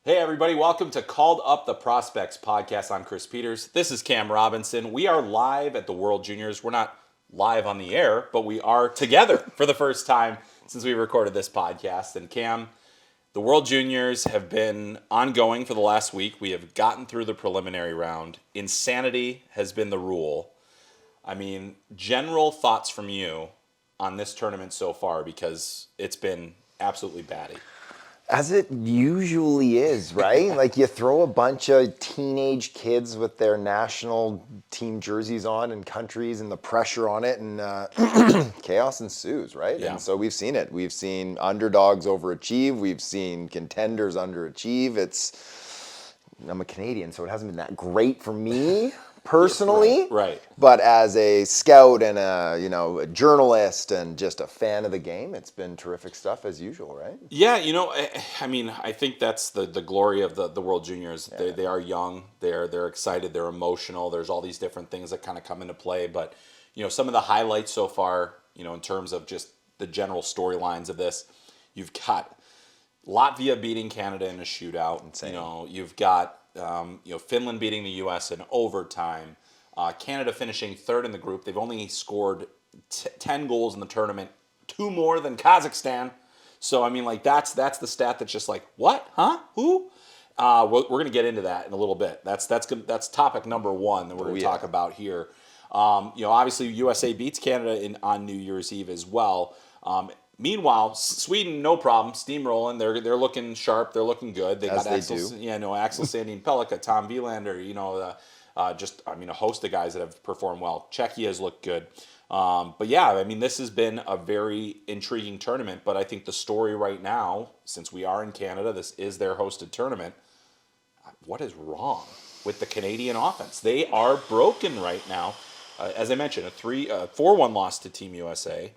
Hey everybody, welcome to Called Up the Prospects podcast. I'm Chris Peters. This is Cam Robinson. We are live at the World Juniors. We're not live on the air, but we are together for the first time since we recorded this podcast. And Cam, the World Juniors have been ongoing for the last week. We have gotten through the preliminary round. Insanity has been the rule. I mean, general thoughts from you on this tournament so far, because it's been absolutely batty. As it usually is, right? Like you throw a bunch of teenage kids with their national team jerseys on and countries and the pressure on it, and chaos ensues, right? Yeah. And so we've seen it. We've seen underdogs overachieve. We've seen contenders underachieve. I'm a Canadian, so it hasn't been that great for me personally. Right. But as a scout and a journalist and just a fan of the game, it's been terrific stuff as usual, right? Yeah, I mean, I think that's the glory of the World Juniors. Yeah. They are young, they're excited, they're emotional. There's all these different things that kind of come into play. But, some of the highlights so far, in terms of just the general storylines of this, you've got Latvia beating Canada in a shootout. Insane. You've got Finland beating the U.S. in overtime. Canada finishing third in the group. They've only scored 10 goals in the tournament, 2 more than Kazakhstan. So, I mean, that's the stat that's just like, what? Huh? Who? We're going to get into that in a little bit. That's topic number 1 that we're going to talk about here. Obviously, USA beats Canada on New Year's Eve as well. Meanwhile, Sweden, no problem, steamrolling. They're looking sharp. They're looking good. They got Axel Sandin Pellikka, Tom Wielander, a host of guys that have performed well. Czechia has looked good. But yeah, I mean, this has been a very intriguing tournament. But I think the story right now, since we are in Canada, this is their hosted tournament. What is wrong with the Canadian offense? They are broken right now. As I mentioned, a 4-1 loss to Team USA.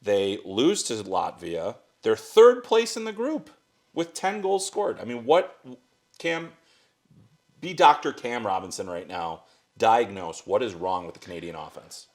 They lose to Latvia. They're third place in the group with 10 goals scored. I mean, be Dr. Cam Robinson right now. Diagnose what is wrong with the Canadian offense.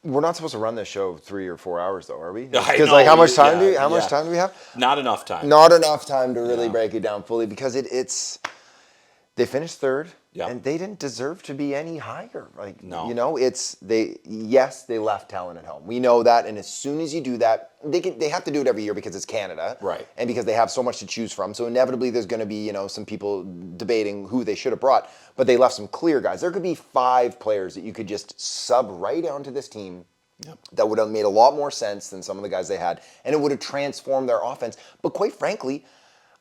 We're not supposed to run this show 3 or 4 hours, though, are we? Because how much time do we have? Not enough time. Not enough time to really break it down fully, because they finished third. Yeah. And they didn't deserve to be any higher. No. They left talent at home. We know that, and as soon as you do that, they have to do it every year because it's Canada. Right. And because they have so much to choose from. So inevitably there's going to be, some people debating who they should have brought, but they left some clear guys. There could be 5 players that you could just sub right onto this team. Yep. That would have made a lot more sense than some of the guys they had, and it would have transformed their offense. But quite frankly,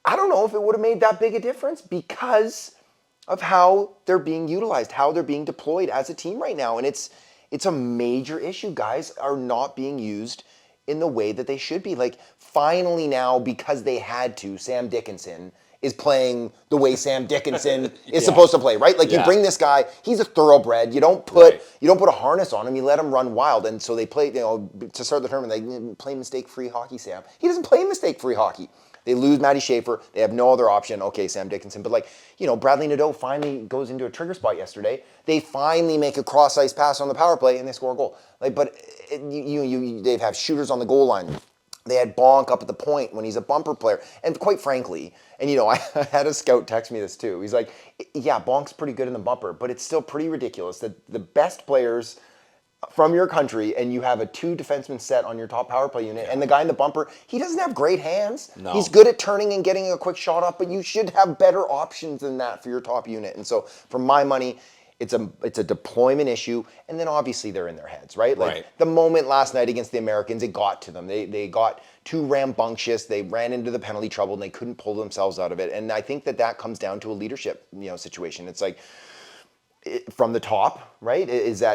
I don't know if it would have made that big a difference because of how they're being utilized, how they're being deployed as a team right now. And it's a major issue. Guys are not being used in the way that they should be. Like, finally now, because they had to, Sam Dickinson is playing the way Sam Dickinson is supposed to play, right? Like, you bring this guy, he's a thoroughbred. You don't put a harness on him. You let him run wild. And so they play, to start the tournament, they play mistake-free hockey, Sam. He doesn't play mistake-free hockey. They lose Matty Schaefer. They have no other option. Okay, Sam Dickinson. But Bradley Nadeau finally goes into a trigger spot yesterday. They finally make a cross-ice pass on the power play, and they score a goal. They have shooters on the goal line. They had Bonk up at the point when he's a bumper player. And quite frankly, and I had a scout text me this too. He's like, yeah, Bonk's pretty good in the bumper, but it's still pretty ridiculous that the best players from your country, and you have a 2 defenseman set on your top power play unit, and the guy in the bumper, he doesn't have great hands. No. He's good at turning and getting a quick shot off, but you should have better options than that for your top unit. And so, for my money, it's a deployment issue, and then obviously they're in their heads, right? The moment last night against the Americans, it got to them. They got too rambunctious. They ran into the penalty trouble, and they couldn't pull themselves out of it. And I think that comes down to a leadership, situation. It's like, from the top, right?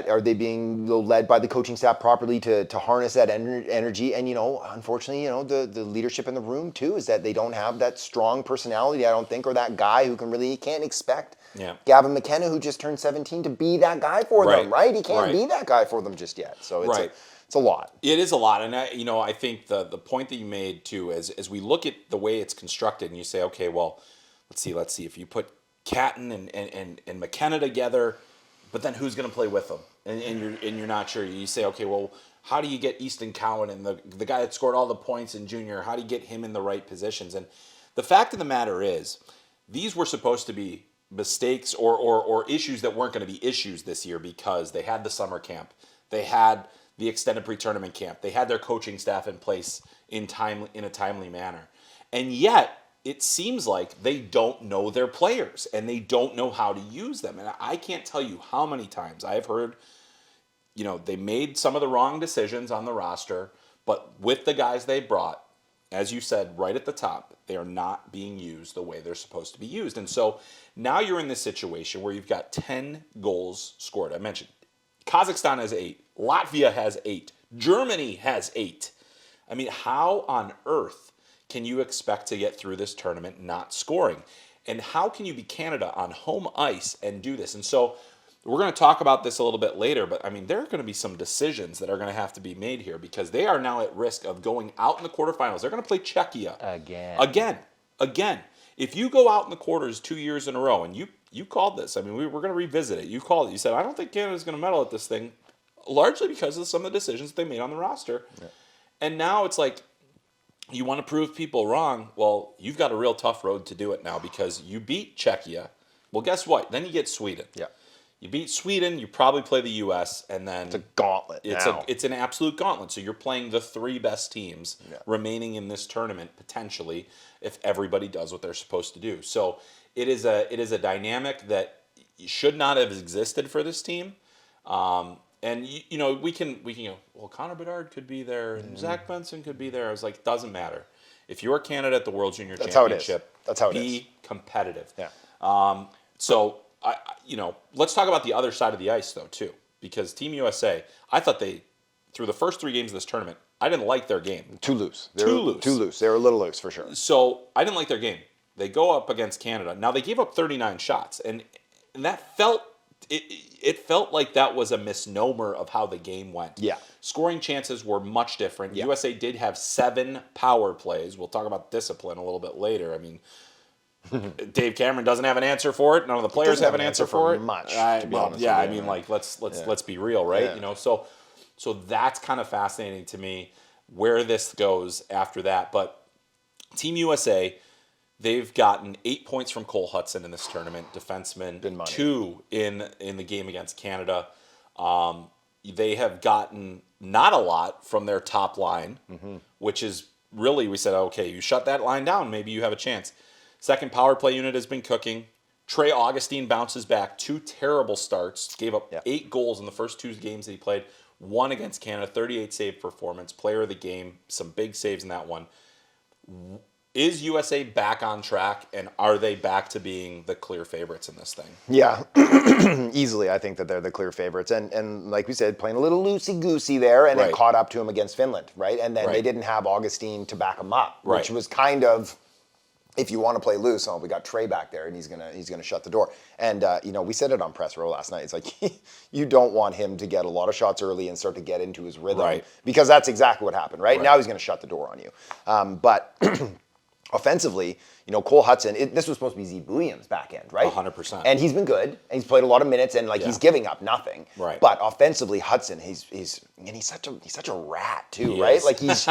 Are they being led by the coaching staff properly to harness that energy? And unfortunately, the leadership in the room too is that they don't have that strong personality, I don't think, or that guy who you can't expect Gavin McKenna, who just turned 17, to be that guy for them, right? He can't be that guy for them just yet. So it's a lot. It is a lot, and I think the point that you made too, as we look at the way it's constructed, and you say, okay, well, let's see if you put Catton and McKenna together, but then who's going to play with them? And you're not sure. You say, okay, well, how do you get Easton Cowan and the guy that scored all the points in junior? How do you get him in the right positions? And the fact of the matter is, these were supposed to be mistakes or issues that weren't going to be issues this year because they had the summer camp, they had the extended pre-tournament camp, they had their coaching staff in place in a timely manner, and yet it seems like they don't know their players and they don't know how to use them. And I can't tell you how many times I've heard, they made some of the wrong decisions on the roster, but with the guys they brought, as you said right at the top, they are not being used the way they're supposed to be used. And so now you're in this situation where you've got 10 goals scored. I mentioned Kazakhstan has 8, Latvia has 8, Germany has 8. I mean, how on earth can you expect to get through this tournament not scoring? And how can you be Canada on home ice and do this? And so we're going to talk about this a little bit later, but I mean, there are going to be some decisions that are going to have to be made here because they are now at risk of going out in the quarterfinals. They're going to play Czechia. Again. If you go out in the quarters 2 years in a row, and you called this, I mean, we're going to revisit it. You called it. You said, I don't think Canada's going to medal at this thing, largely because of some of the decisions they made on the roster. Yeah. And now it's like, you want to prove people wrong. Well, you've got a real tough road to do it now because you beat Czechia. Well, guess what? Then you get Sweden. Yeah. You beat Sweden, you probably play the U.S., and then it's a gauntlet. It's an absolute gauntlet. So you're playing the 3 best teams remaining in this tournament potentially, if everybody does what they're supposed to do. So it is a dynamic that should not have existed for this team. And we can go, well, Connor Bedard could be there, and Zach Benson could be there. I was like, doesn't matter. If you're Canada at the World Junior Championship, be competitive. Yeah. Let's talk about the other side of the ice, though, too. Because Team USA, I thought through the first 3 games of this tournament, I didn't like their game. Too loose. Too loose. They were a little loose, for sure. So I didn't like their game. They go up against Canada. Now, they gave up 39 shots, and that felt... It felt like that was a misnomer of how the game went. Yeah. Scoring chances were much different. Yeah. USA did have 7 power plays. We'll talk about discipline a little bit later. I mean... Dave Cameron doesn't have an answer for it. None of the players have an answer for it. Much, to be honest. Yeah, I mean, like let's be real, right? Yeah. So that's kind of fascinating to me where this goes after that. But Team USA, they've gotten 8 points from Cole Hudson in this tournament, defenseman. 2 in the game against Canada. They have gotten not a lot from their top line, which is really, we said, okay, you shut that line down, maybe you have a chance. Second power play unit has been cooking. Trey Augustine bounces back. 2 terrible starts. Gave up 8 goals in the first 2 games that he played. 1 against Canada, 38 save performance. Player of the game. Some big saves in that one. Is USA back on track, and are they back to being the clear favorites in this thing? Yeah, easily. I think that they're the clear favorites. And like we said, playing a little loosey-goosey there, and it caught up to them against Finland, right? And then they didn't have Augustine to back them up, which was kind of... If you want to play loose, we got Trey back there, and he's gonna shut the door. And we said it on press row last night. It's like you don't want him to get a lot of shots early and start to get into his rhythm, because that's exactly what happened. Right now, he's gonna shut the door on you. But offensively, Cole Hudson, this was supposed to be Z Williams' back end, right? 100%. And he's been good, and he's played a lot of minutes, and he's giving up nothing. Right. But offensively, Hudson, he's such a rat too, right? Like he's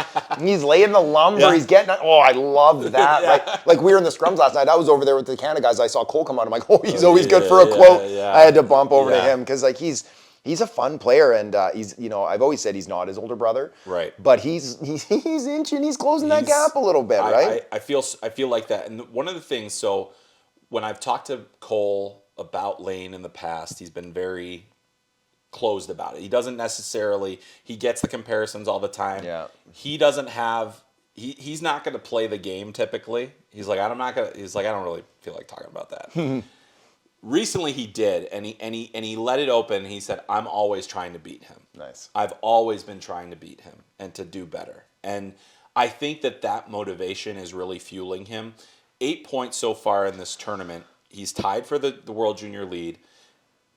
laying the lumber, he's getting. Oh, I love that. Like we were in the scrums last night. I was over there with the Canada guys. I saw Cole come out. I'm like, oh, he's always good for a quote. I had to bump over to him because he's a fun player, and he's I've always said he's not his older brother, right? But he's inching, he's closing that gap a little bit, right? I feel like that, and one of the things. So when I've talked to Cole about Lane in the past, he's been very closed about it. He doesn't necessarily. He gets the comparisons all the time. Yeah. He doesn't have. He's not going to play the game typically. He's like, I'm not gonna. He's like, I don't really feel like talking about that. Recently he did, and he let it open. He said, I'm always trying to beat him. Nice. I've always been trying to beat him and to do better. And I think that motivation is really fueling him. 8 points so far in this tournament. He's tied for the World Junior lead.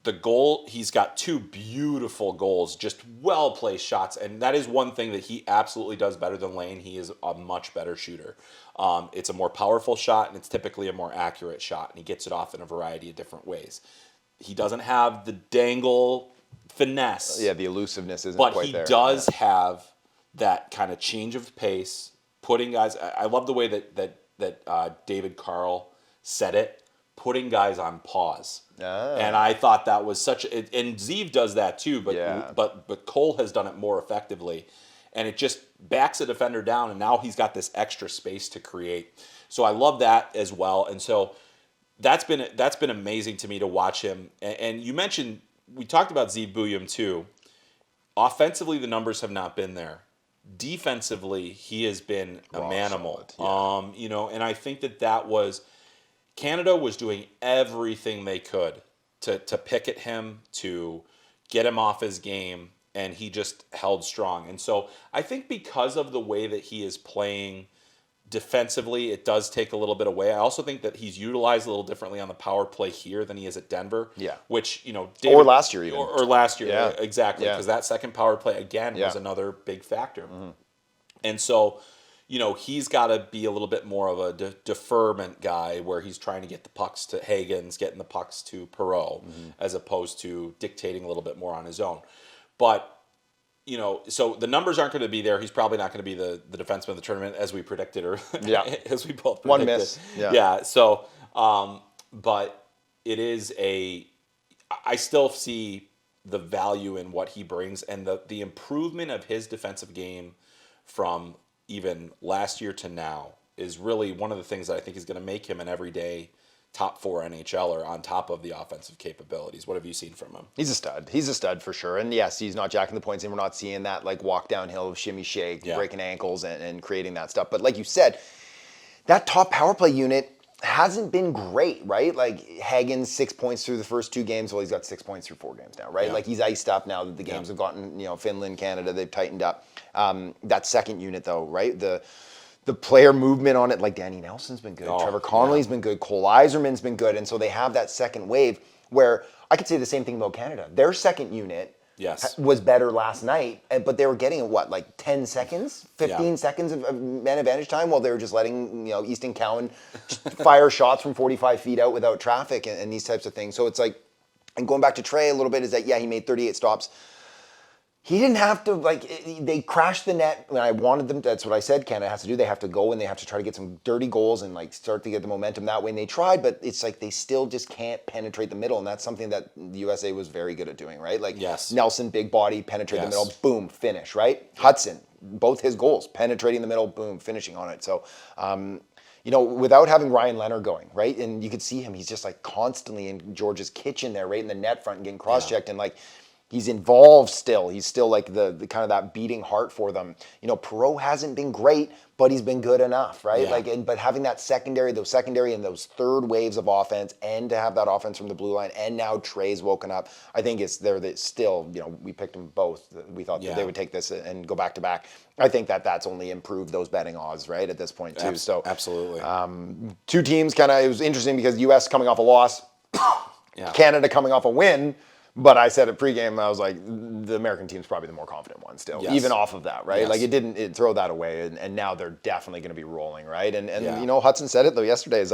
The goal, he's got 2 beautiful goals, just well-placed shots. And that is one thing that he absolutely does better than Lane. He is a much better shooter. It's a more powerful shot, and it's typically a more accurate shot. And he gets it off in a variety of different ways. He doesn't have the dangle finesse. Yeah, the elusiveness isn't quite there. But he does have that kind of change of pace, putting guys... I love the way that David Carl said it, putting guys on pause. Ah. And I thought that was and Zeev does that too, but Yeah. but Cole has done it more effectively, and it just backs a defender down, and now he's got this extra space to create. So I love that as well, and so that's been amazing to me to watch him. And you mentioned, we talked about Zeev Buium too. Offensively, the numbers have not been there. Defensively, he has been a manimal. Solid, yeah. And I think that was Canada was doing everything they could to pick at him, to get him off his game, and he just held strong. And so I think because of the way that he is playing defensively, it does take a little bit away. I also think that he's utilized a little differently on the power play here than he is at Denver. Yeah. Which, David, or last year even. Or last year, Yeah. exactly. Because that second power play, again, was another big factor. And so, he's got to be a little bit more of a deferment guy where he's trying to get the pucks to Hagens, getting the pucks to Perreault, as opposed to dictating a little bit more on his own. But, so the numbers aren't going to be there. He's probably not going to be the defenseman of the tournament as we predicted, or as we both predicted. One miss. Yeah. So, but it is I still see the value in what he brings, and the improvement of his defensive game from even last year to now is really one of the things that I think is going to make him an everyday top 4 NHLer on top of the offensive capabilities. What have you seen from him? He's a stud. He's a stud for sure. And yes, he's not jacking the points, and we're not seeing that like walk downhill, shimmy shake, breaking ankles and creating that stuff. But like you said, that top power play unit hasn't been great, right? Like Hagen's 6 points through the first 2 games. Well, he's got 6 points through 4 games now, right? Yeah. Like he's iced up now that the games have gotten, Finland, Canada, they've tightened up. That second unit though, right? The player movement on it, like Danny Nelson's been good. Trevor Connolly's been good. Cole Iserman's been good. And so they have that second wave where I could say the same thing about Canada. Their second unit was better last night, but they were getting like 10 seconds, 15 seconds of man advantage time while they were just letting, Easton Cowan fire shots from 45 feet out without traffic and these types of things. So it's like, and going back to Trey a little bit, is that, he made 38 stops. He didn't have to, they crashed the net when I wanted them. That's what I said Canada has to do. They have to go and they have to try to get some dirty goals and start to get the momentum that way. And they tried, but it's like they still just can't penetrate the middle. And that's something that the USA was very good at doing, right? Nelson, big body, penetrate the middle, boom, finish, right? Hudson, both his goals, penetrating the middle, boom, finishing on it. So, without having Ryan Leonard going, right? And you could see him, he's just constantly in George's kitchen there, right in the net front and getting cross-checked and he's involved still. He's still the kind of that beating heart for them. Perreault hasn't been great, but he's been good enough, right? Yeah. But having that secondary and those third waves of offense, and to have that offense from the blue line, and now Trey's woken up. I think still, we picked them both. We thought that they would take this and go back to back. I think that's only improved those betting odds, right, at this point too. So absolutely. 2 teams it was interesting because U.S. coming off a loss, Canada coming off a win. But I said at pregame, I was like, the American team's probably the more confident one still, even off of that, right? Yes. It didn't throw that away, and now they're definitely going to be rolling, right? And Hudson said it though yesterday. Is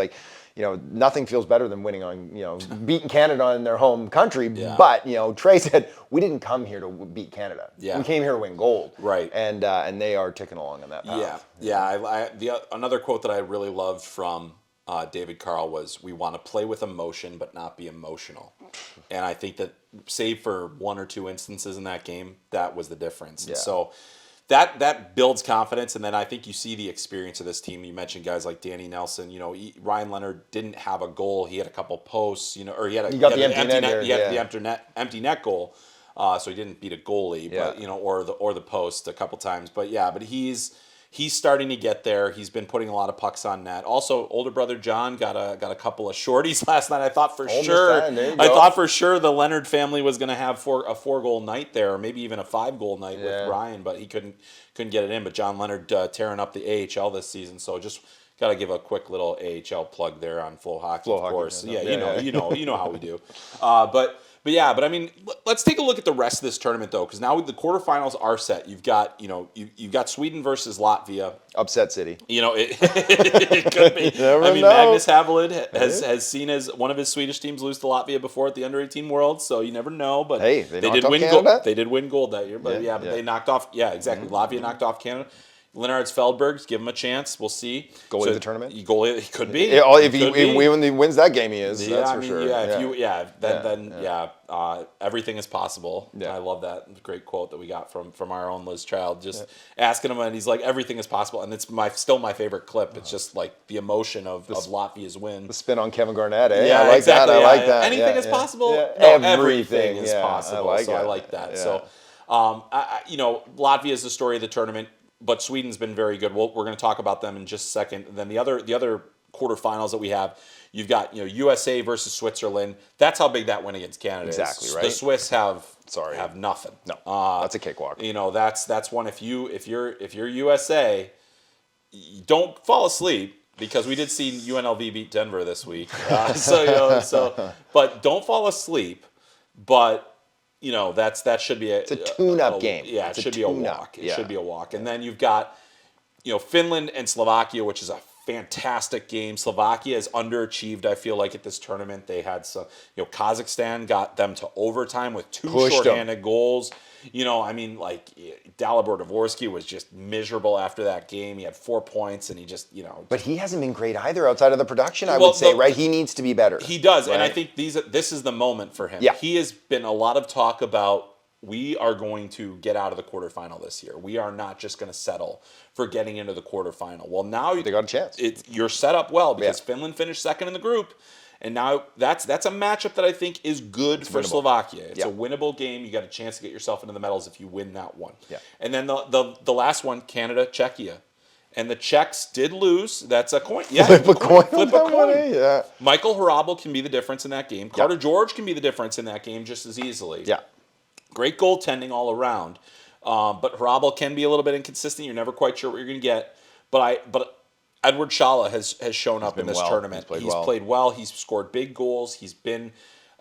nothing feels better than winning on beating Canada in their home country. Yeah. But Trey said we didn't come here to beat Canada. Yeah. We came here to win gold. Right. And they are ticking along on that path. Another quote that I really loved from David Carl was, "We want to play with emotion, but not be emotional." And I think that, save for 1 or 2 instances in that game, that was the difference. Yeah. And so that builds confidence. And then I think you see the experience of this team. You mentioned guys like Danny Nelson. Ryan Leonard didn't have a goal. He had a couple posts. Or he had the empty net. He had the empty net goal. So he didn't beat a goalie, but or the post a couple times. But he's starting to get there. He's been putting a lot of pucks on net. Also, older brother John got a couple of shorties last night. I thought for sure the Leonard family was going to have a 4-goal night there, or maybe even a 5-goal night with Ryan, but he couldn't get it in. But John Leonard tearing up the AHL this season, so just got to give a quick little AHL plug there on FloHockey, of course. You know how we do. But I mean, let's take a look at the rest of this tournament though, because now the quarterfinals are set. You've got you've got Sweden versus Latvia. Upset city. It could be. Magnus Havelid has seen as one of his Swedish teams lose to Latvia before at the Under-18 Worlds, so you never know. But hey, they did win gold. They did win gold that year, but they knocked off. Yeah, exactly. Latvia knocked off Canada. Lennart Feldberg, give him a chance. We'll see. Goalie of the tournament? Goalie, he could be. If He could be. when he wins that game, he is. Yeah, That's I for mean, sure. Then everything is possible. Yeah. I love that great quote that we got from our own Liz Child, just asking him, and he's like, everything is possible, and it's still my favorite clip. It's just like the emotion of Latvia's win. The spin on Kevin Garnett, eh? Yeah, I like exactly. that. I like that. Anything is possible. Yeah. No, everything is possible. I like that. Yeah. So, Latvia is the story of the tournament, but Sweden's been very good. We're going to talk about them in just a second. And then the other quarterfinals that we have, you've got USA versus Switzerland. That's how big that win against Canada exactly, is. Right. The Swiss have nothing. No, that's a cakewalk. That's one. If you're USA, don't fall asleep. Because we did see UNLV beat Denver this week, but don't fall asleep. But that should be it's a tune-up game. Yeah, it should be a walk. It should be a walk. And then you've got Finland and Slovakia, which is a fantastic game. Slovakia has underachieved, I feel like, at this tournament. They had some, Kazakhstan got them to overtime with two shorthanded goals. Dalibor Dvorsky was just miserable after that game. He had 4 points, and he just, But he hasn't been great either outside of the production, I would say, right? He needs to be better. He does, right? and I think this is the moment for him. Yeah. He has been a lot of talk about, we are going to get out of the quarterfinal this year. We are not just going to settle for getting into the quarterfinal. Well, now they got a chance. You're set up well because Finland finished second in the group. And now that's a matchup that I think is good for Slovakia. It's a winnable game. You got a chance to get yourself into the medals if you win that one. Yeah. And then the last one, Canada, Czechia. And the Czechs did lose. That's a coin. Yeah, flip a coin. Yeah. Michael Hrabal can be the difference in that game. Carter George can be the difference in that game just as easily. Yeah. Great goaltending all around. But Hrabal can be a little bit inconsistent. You're never quite sure what you're going to get. But Edward Shala has shown up in this tournament. He's played well. He's scored big goals. He's been,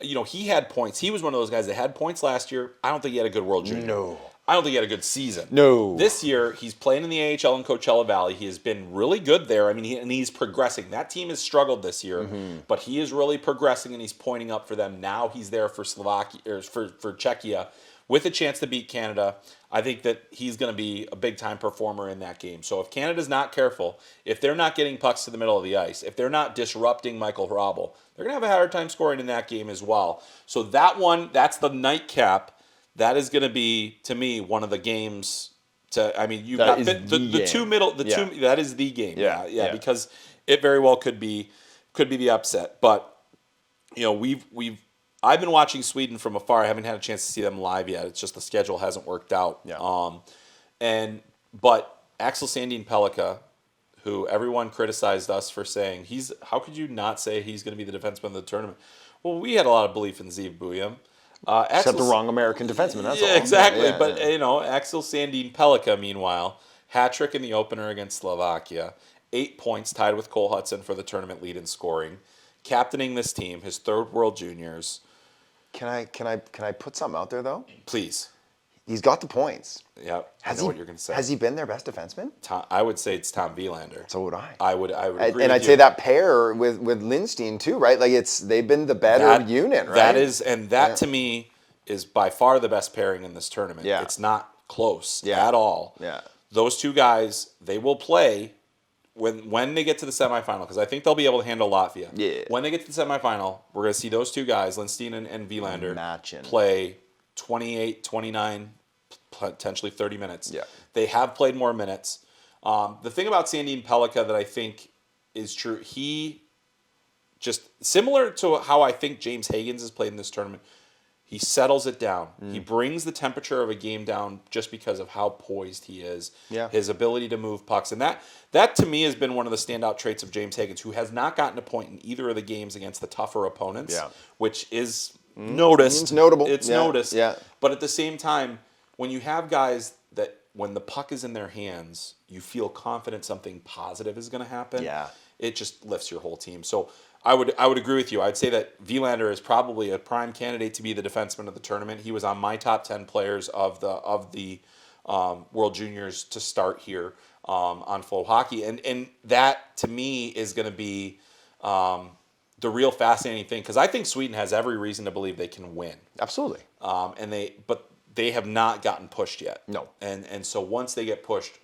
he had points. He was one of those guys that had points last year. I don't think he had a good World Junior. No. I don't think he had a good season. No. This year, he's playing in the AHL in Coachella Valley. He has been really good there. I mean, he's progressing. That team has struggled this year, but he is really progressing, and he's pointing up for them. Now he's there for Slovakia or for Czechia with a chance to beat Canada. I think that he's going to be a big-time performer in that game. So if Canada's not careful, if they're not getting pucks to the middle of the ice, if they're not disrupting Michael Hrabal, they're going to have a harder time scoring in that game as well. So that's the nightcap. That is going to be, to me, one of the games you've got the two middle, that is the game. Yeah, because it very well could be the upset. But, I've been watching Sweden from afar. I haven't had a chance to see them live yet. It's just the schedule hasn't worked out. Yeah. But Axel Sandin Pellikka, who everyone criticized us for saying how could you not say he's going to be the defenseman of the tournament? Well, we had a lot of belief in Zeev Buium. Except the wrong American defenseman. That's all. Yeah, exactly. But Axel Sandin Pellikka, meanwhile, hat trick in the opener against Slovakia, 8 points, tied with Cole Hudson for the tournament lead in scoring, captaining this team, his third World Juniors. Can I put something out there though? Please. He's got the points. Yeah, I know what you're going to say. Has he been their best defenseman? I would say it's Tom Wielander. So would I. I would agree. And I'd say that pair with Lindstein too, right? Like they've been the better unit, right? That is, and that to me is by far the best pairing in this tournament. Yeah. It's not close at all. Yeah. Those two guys, they will play when they get to the semifinal, because I think they'll be able to handle Latvia. Yeah. When they get to the semifinal, we're going to see those two guys, Lindstein and Wielander, play 28, 29, potentially 30 minutes. Yeah. They have played more minutes. The thing about Sandin Pellikka that I think is true, he just, similar to how I think James Higgins has played in this tournament, he settles it down. He brings the temperature of a game down just because of how poised he is, his ability to move pucks. And that to me has been one of the standout traits of James Higgins, who has not gotten a point in either of the games against the tougher opponents, which is noticed. It's notable. It's noticed. Yeah. But at the same time, when you have guys that when the puck is in their hands, you feel confident something positive is going to happen. Yeah. It just lifts your whole team. So I would agree with you. I'd say that Wielander is probably a prime candidate to be the defenseman of the tournament. He was on my top 10 players of the World Juniors to start here on FloHockey, and that to me is going to be the real fascinating thing, because I think Sweden has every reason to believe they can win. Absolutely. But they have not gotten pushed yet. No. And so once they get pushed,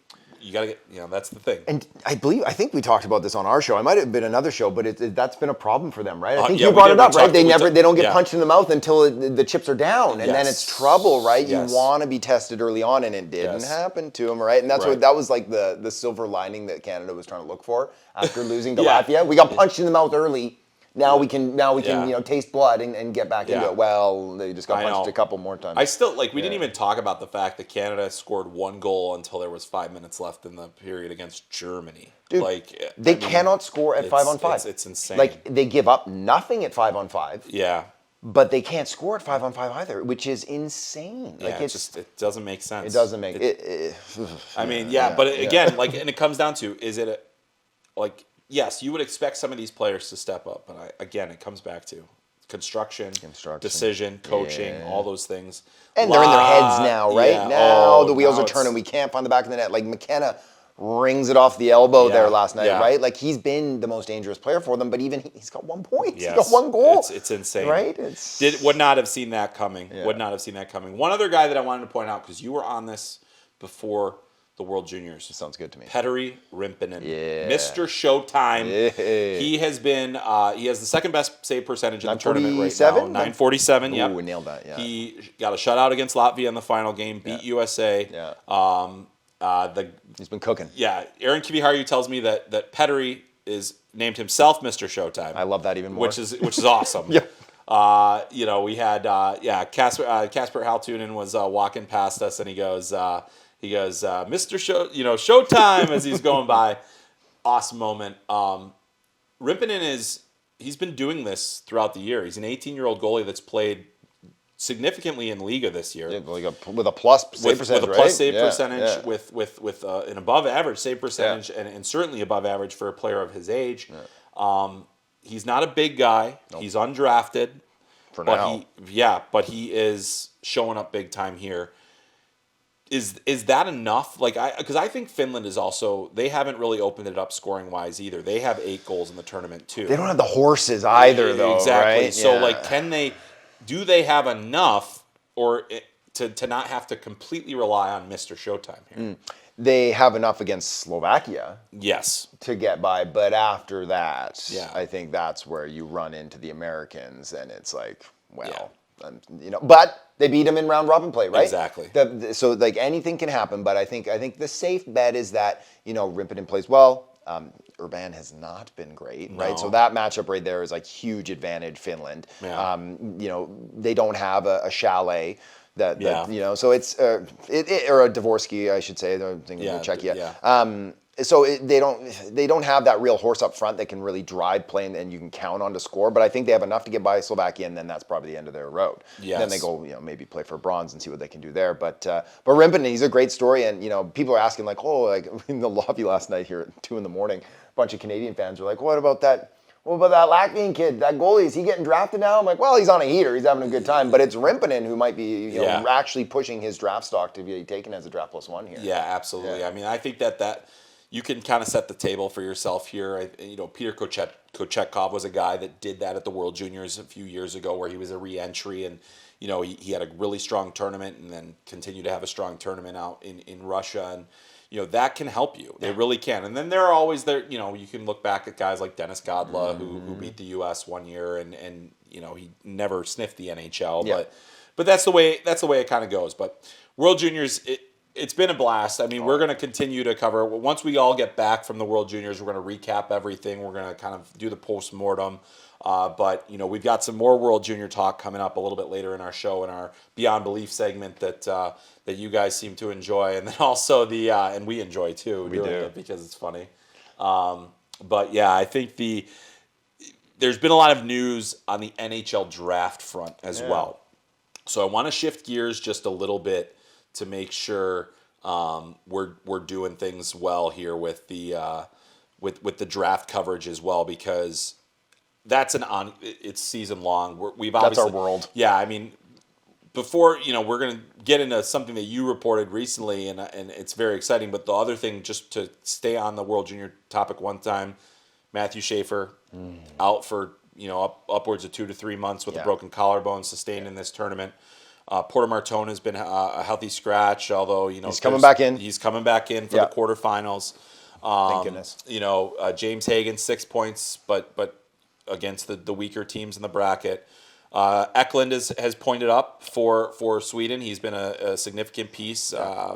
you got to get, that's the thing. And I think we talked about this on our show. It might have been another show, but that's been a problem for them, right? I think yeah, you brought it up, right? They don't get yeah. punched in the mouth until the chips are down, and then it's trouble, right? Yes. You want to be tested early on, and it didn't happen to them, right? And that's what that was like the silver lining that Canada was trying to look for after losing to Latvia. We got punched in the mouth early. Now we can taste blood and get back into it. Well, they just got punched a couple more times. I still we didn't even talk about the fact that Canada scored 1 goal until there was 5 minutes left in the period against Germany. Dude, they cannot score at 5-on-5. It's insane. Like they give up nothing at 5-on-5. Yeah. But they can't score at 5-on-5 either, which is insane. Like it doesn't make sense. It doesn't make it. But again, and it comes down to, is it yes, you would expect some of these players to step up, but again, it comes back to construction, decision, coaching, all those things. And they're in their heads now, right? Yeah. Now the wheels are turning. We can't find the back of the net. Like McKenna rings it off the elbow there last night, right? Like he's been the most dangerous player for them, but even he's got 1 point. Yes. He's got 1 goal. It's insane, right? Would not have seen that coming. Yeah. Would not have seen that coming. One other guy that I wanted to point out, because you were on this before the World Juniors. Sounds good to me. Petteri Rimpinen, Mr. Showtime. Yeah. He has been. He has the second best save percentage in the tournament right now. 947. Yeah, we nailed that. Yeah. He got a shutout against Latvia in the final game. Beat USA. Yeah. He's been cooking. Yeah. Aaron Kiviharju tells me that Petteri is named himself Mr. Showtime. I love that even more. Which is awesome. Yeah. We had Kasper Haltunen was walking past us, and he goes. Mr. Showtime as he's going by. Awesome moment. Rimpinen he's been doing this throughout the year. He's an 18-year-old goalie that's played significantly in Liga this year. Yeah, with a plus save percentage, with a plus save percentage, with an above average save percentage, and certainly above average for a player of his age. Yeah. He's not a big guy. Nope. He's undrafted. For now. But he is showing up big time here. Is that enough? Because I think Finland is also, they haven't really opened it up scoring wise either. They have 8 goals in the tournament too. They don't have the horses either, though. Exactly. Right? So do they have enough to not have to completely rely on Mr. Showtime here? They have enough against Slovakia. Yes. To get by, but after that, I think that's where you run into the Americans, and it's like, but they beat them in round robin play, right? Exactly. So anything can happen, but I think the safe bet is that Rimpinen plays well. Urban has not been great, right? So that matchup right there is huge advantage Finland. Yeah. They don't have a chalet. So it's or a Dvorsky, I should say. I'm thinking of Czechia. Yeah. So they don't have that real horse up front that can really drive play and you can count on to score. But I think they have enough to get by Slovakia, and then that's probably the end of their road. Yes. Then they go, maybe play for bronze and see what they can do there. But Rimpinen, he's a great story, and people are asking in the lobby last night here at 2 a.m, a bunch of Canadian fans were like, what about that Latvian kid, that goalie? Is he getting drafted now? I'm like, well, he's on a heater. He's having a good time. But it's Rimpinen who might be actually pushing his draft stock to be taken as a draft +1 here. Yeah, absolutely. Yeah. I mean, I think that you can kind of set the table for yourself here. Peter Kochetkov was a guy that did that at the World Juniors a few years ago, where he was a re-entry, and he had a really strong tournament, and then continued to have a strong tournament out in Russia, and that can help you. They really can. And then there are always you can look back at guys like Dennis Godla who beat the U.S. one year, and he never sniffed the NHL, but that's the way it kind of goes. But World Juniors, it's been a blast. I mean, we're going to continue to cover. Once we all get back from the World Juniors, we're going to recap everything. We're going to kind of do the post-mortem. But we've got some more World Junior talk coming up a little bit later in our show, in our Beyond Belief segment that you guys seem to enjoy. And then also and we enjoy too, doing it because it's funny. But yeah, I think there's been a lot of news on the NHL draft front as well. So I want to shift gears just a little bit to make sure we're doing things well here with the draft coverage as well, because it's season long. That's our world. Yeah, I mean, before we're gonna get into something that you reported recently, and it's very exciting. But the other thing, just to stay on the World Junior topic one time, Matthew Schaefer out for upwards of 2 to 3 months with a broken collarbone sustained in this tournament. Porter Martone has been a healthy scratch, although He's coming back in. He's coming back in for Yeah. the quarterfinals. Thank goodness. James Hagan 6 points, but against the weaker teams in the bracket. Eklund has pointed up for Sweden. He's been a significant piece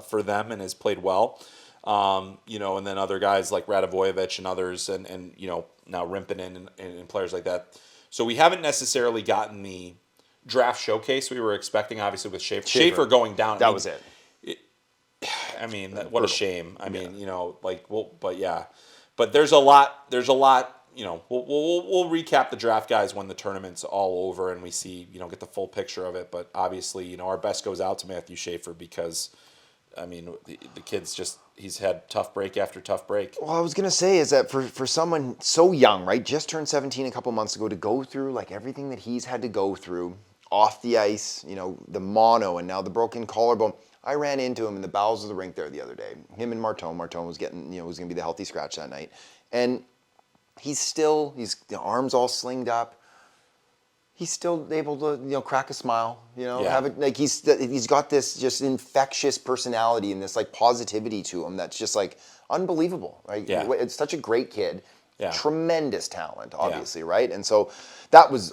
for them and has played well. And then other guys like Radivojevic and others, and now Rimpinen and players like that. So we haven't necessarily gotten the draft showcase we were expecting, obviously, with Schaefer. Schaefer going down. That was it. What a shame. But yeah. But there's a lot. We'll recap the draft guys when the tournament's all over and we see, get the full picture of it. But obviously, our best goes out to Matthew Schaefer because, the kid's he's had tough break after tough break. Well, I was going to say is that for someone so young, right, just turned 17 a couple months ago, to go through like everything that he's had to go through off the ice, the mono and now the broken collarbone. I ran into him in the bowels of the rink there the other day. Him and Martone. Martone was getting, was going to be the healthy scratch that night. And he's the arms all slinged up. He's still able to, crack a smile, have it like he's got this just infectious personality and this like positivity to him that's just like unbelievable, right? Yeah. It's such a great kid. Yeah. Tremendous talent, obviously, right? And so that was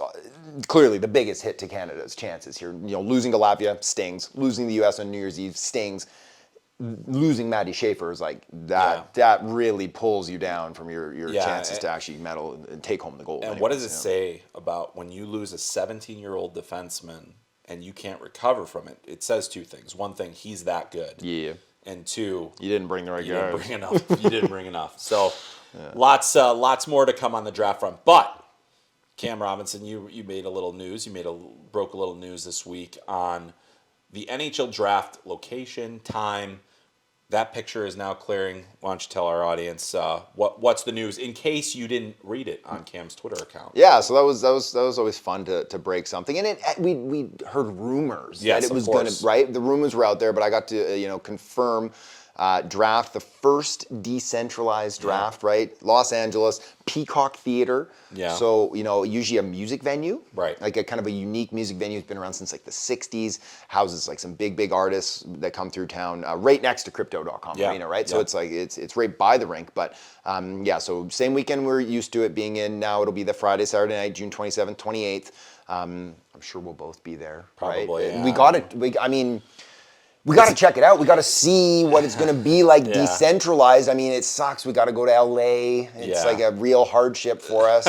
clearly the biggest hit to Canada's chances here. Losing to Latvia stings. Losing the U.S. on New Year's Eve stings. Losing Matty Schaefer is like that. Yeah. That really pulls you down from your chances to actually medal and take home the gold. And what does it say about when you lose a 17-year-old defenseman and you can't recover from it? It says two things. One thing, he's that good. Yeah. And two, you didn't bring the right guys. You didn't bring enough. So lots more to come on the draft front. But Cam Robinson, you made a little news. Broke a little news this week on the NHL draft location, time. That picture is now clearing. Why don't you tell our audience what's the news in case you didn't read it on Cam's Twitter account? Yeah, so that was always fun to break something, and we heard rumors that it was going to, right. The rumors were out there, but I got to confirm. Draft, the first decentralized draft, right? Los Angeles, Peacock Theater. Yeah. So, usually a music venue. Right. Like a kind of a unique music venue. It's been around since like the 60s. Houses like some big artists that come through town, right next to Crypto.com Arena, right? So it's like, it's right by the rink. But so same weekend we're used to it being in. Now it'll be the Friday, Saturday night, June 27th, 28th. I'm sure we'll both be there. Probably, right? yeah. We got it. We got to check it out. We got to see what it's going to be like decentralized. It sucks. We got to go to LA. It's like a real hardship for us.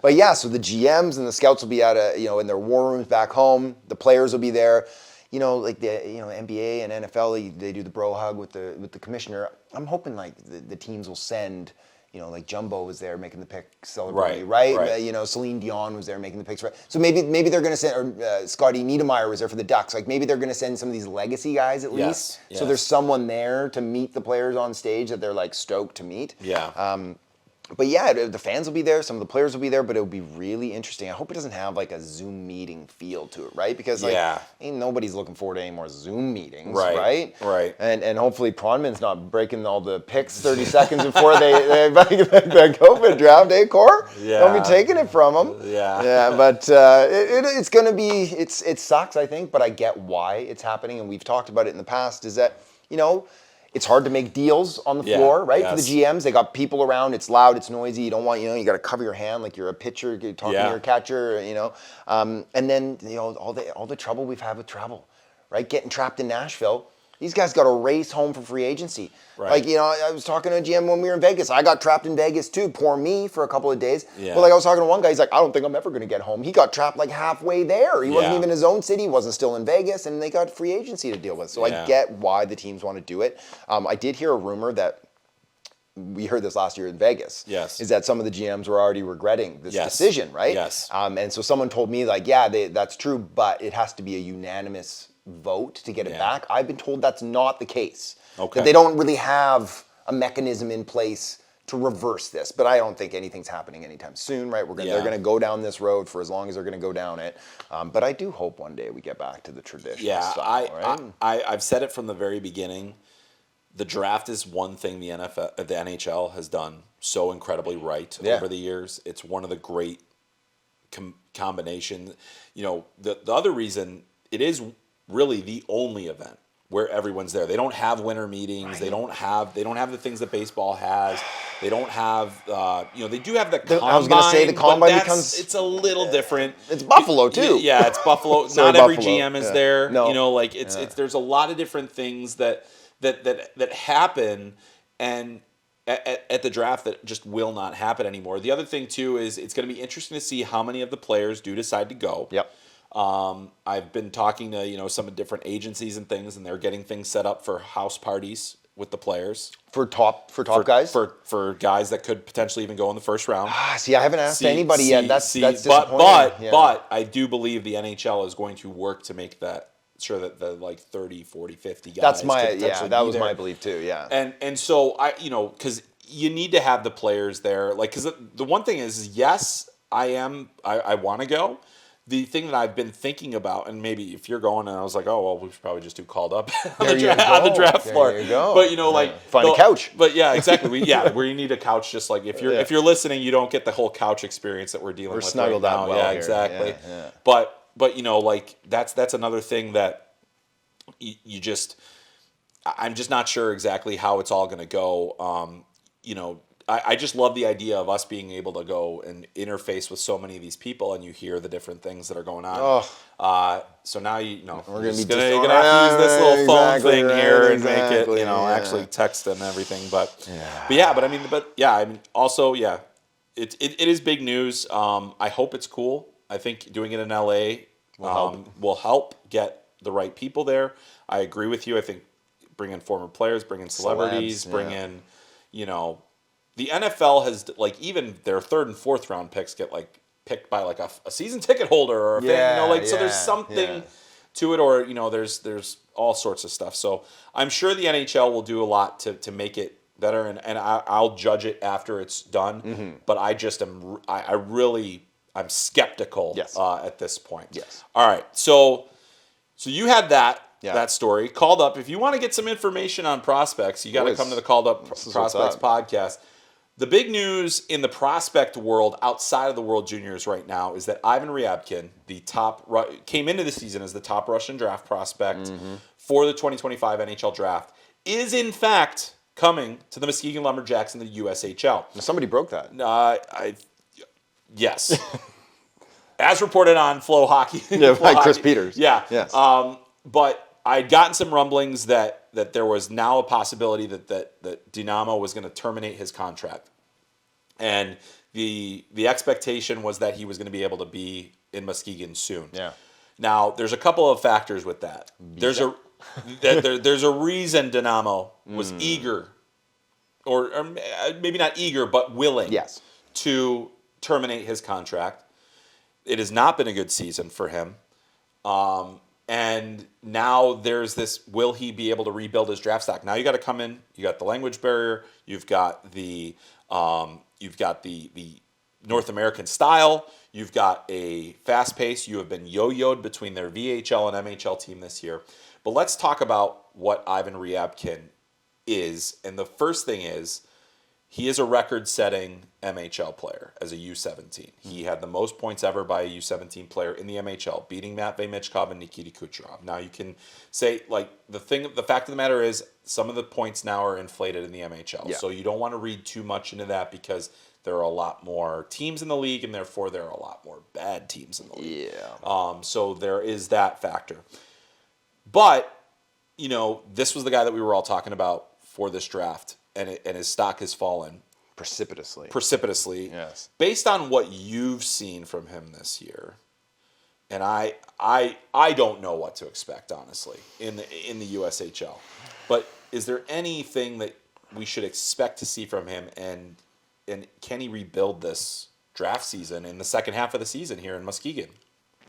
But yeah, so the GMs and the scouts will be out in their war rooms back home. The players will be there. Like the NBA and NFL, they do the bro hug with the commissioner. I'm hoping like the teams will send. Like Jumbo was there making the pick celebrating, right? Celine Dion was there making the picks, right? So maybe they're going to send, or Scotty Niedermayer was there for the Ducks. Like maybe they're going to send some of these legacy guys at least. So there's someone there to meet the players on stage that they're like stoked to meet. Yeah. But yeah, the fans will be there, some of the players will be there, but it'll be really interesting. I hope it doesn't have like a Zoom meeting feel to it, right? Because ain't nobody's looking forward to any more Zoom meetings, right? Right. And hopefully Pronman's not breaking all the picks 30 seconds before they the COVID draft, Cor? Yeah. Don't be taking it from them. Yeah. Yeah, but it's going to be, it sucks, I think, but I get why it's happening, and we've talked about it in the past, is that, it's hard to make deals on the floor, right? For the GMs, they got people around. It's loud, it's noisy. You don't want, you got to cover your hand like you're a pitcher, you're talking to your catcher, And then, all the trouble we've had with travel, right? Getting trapped in Nashville. These guys got to race home for free agency. Right. Like, I was talking to a GM when we were in Vegas. I got trapped in Vegas too. Poor me for a couple of days. Yeah. But like I was talking to one guy, he's like, I don't think I'm ever going to get home. He got trapped like halfway there. He wasn't even in his own city. He wasn't still in Vegas. And they got free agency to deal with. So I get why the teams want to do it. I did hear a rumor that we heard this last year in Vegas. Yes. Is that some of the GMs were already regretting this decision, right? Yes. And so someone told me like, that's true, but it has to be a unanimous vote to get it back. I've been told that's not the case. Okay. That they don't really have a mechanism in place to reverse this. But I don't think anything's happening anytime soon, right? They're going to go down this road for as long as they're going to go down it. But I do hope one day we get back to the traditional style, right? I've said it from the very beginning. The draft is one thing the NHL has done so incredibly right over the years. It's one of the great combinations. The other reason is really the only event where everyone's there. They don't have winter meetings. Right. They don't have the things that baseball has. They don't have they do have the combine. I was going to say the combine it's a little different. It's Buffalo too. Yeah, it's Buffalo. Sorry, Not every Buffalo. GM is there. No. It's there's a lot of different things that happen and at the draft that just will not happen anymore. The other thing too is it's going to be interesting to see how many of the players do decide to go. Yep. I've been talking to some different agencies and things, and they're getting things set up for house parties with the players for top guys, for guys that could potentially even go in the first round. See, I haven't asked anybody yet. That's disappointing. But I do believe the NHL is going to work to make that sure that the 30, 40, 50 guys. That's that was my belief too. Yeah, and so because you need to have the players there, because the one thing is yes, I want to go. The thing that I've been thinking about, and maybe if you're going, and I was like, oh, well, we should probably just do called up on the draft floor. There you go. But find a couch. But yeah, exactly. Where you need a couch, just like if you're listening, you don't get the whole couch experience that we're dealing with snuggled right out now. well Yeah, here. exactly. Yeah. But that's another thing that you just, I'm just not sure exactly how it's all going to go. I just love the idea of us being able to go and interface with so many of these people, and you hear the different things that are going on. So now we're going to have to use this little phone thing here and make it actually text and everything. But also it is big news. I hope it's cool. I think doing it in LA will help get the right people there. I agree with you. I think bring in former players, bring in celebrities, bring in the NFL has even their third and fourth round picks get picked by a season ticket holder or a fan, so there's something to it, or there's all sorts of stuff. So I'm sure the NHL will do a lot to make it better, and I'll judge it after it's done. Mm-hmm. But I just am I'm skeptical at this point. Yes. All right. So you had that story. Called Up. If you want to get some information on prospects, you got to come to the Called Up Prospects podcast. The big news in the prospect world outside of the World Juniors right now is that Ivan Rabkin, came into the season as the top Russian draft prospect for the 2025 NHL draft, is in fact coming to the Muskegon Lumberjacks in the USHL. Now, somebody broke that. Yes. As reported on FloHockey. Yeah, by Chris Peters. Yeah. Yes. But I'd gotten some rumblings that there was now a possibility that Dynamo was going to terminate his contract. And the expectation was that he was going to be able to be in Muskegon soon. Yeah. Now, there's a couple of factors with that. There's a reason Dynamo was eager, or maybe not eager, but willing to terminate his contract. It has not been a good season for him. And now there's this, will he be able to rebuild his draft stock? Now you got to come in, you got the language barrier, you've got the North American style, you've got a fast pace, you have been yo-yoed between their VHL and MHL team this year. But let's talk about what Ivan Rabkin is. And the first thing is, he is a record-setting MHL player as a U17. He had the most points ever by a U17 player in the MHL, beating Matvei Michkov and Nikita Kucherov. Now you can say, the fact of the matter is, some of the points now are inflated in the MHL. Yeah. So you don't want to read too much into that, because there are a lot more teams in the league, and therefore there are a lot more bad teams in the league. Yeah. So there is that factor. But, this was the guy that we were all talking about for this draft. And his stock has fallen precipitously. Yes. Based on what you've seen from him this year, and I don't know what to expect, honestly, in the USHL. But is there anything that we should expect to see from him, and can he rebuild this draft season in the second half of the season here in Muskegon?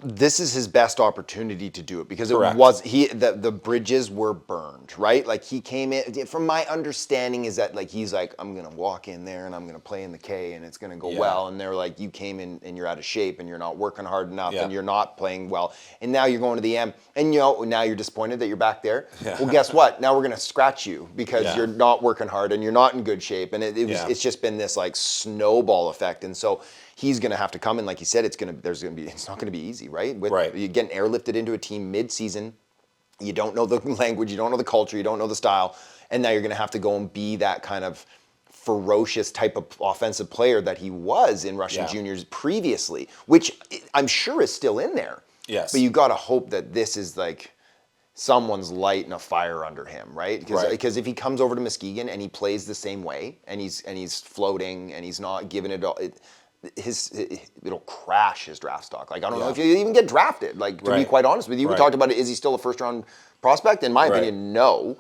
This is his best opportunity to do it, because Correct. the bridges were burned, right? He came in, from my understanding is that he's I'm going to walk in there and I'm going to play in the K and it's going to go well. And they're you came in and you're out of shape and you're not working hard enough and you're not playing well. And now you're going to the M and now you're disappointed that you're back there. Yeah. Well, guess what? Now we're going to scratch you because you're not working hard and you're not in good shape. And it's just been this snowball effect. And so he's going to have to come in, like you said. It's not going to be easy, right? Right. You're getting airlifted into a team mid-season. You don't know the language, you don't know the culture, you don't know the style, and now you're going to have to go and be that kind of ferocious type of offensive player that he was in Russian juniors previously, which I'm sure is still in there. Yes. But you got to hope that this is like someone's lighting a fire under him, right? Because if he comes over to Muskegon and he plays the same way, and he's floating and he's not giving it all, it'll crash his draft stock. Like I don't know if you even get drafted. Like to be quite honest with you, we talked about it. Is he still a first round prospect? In my opinion, no.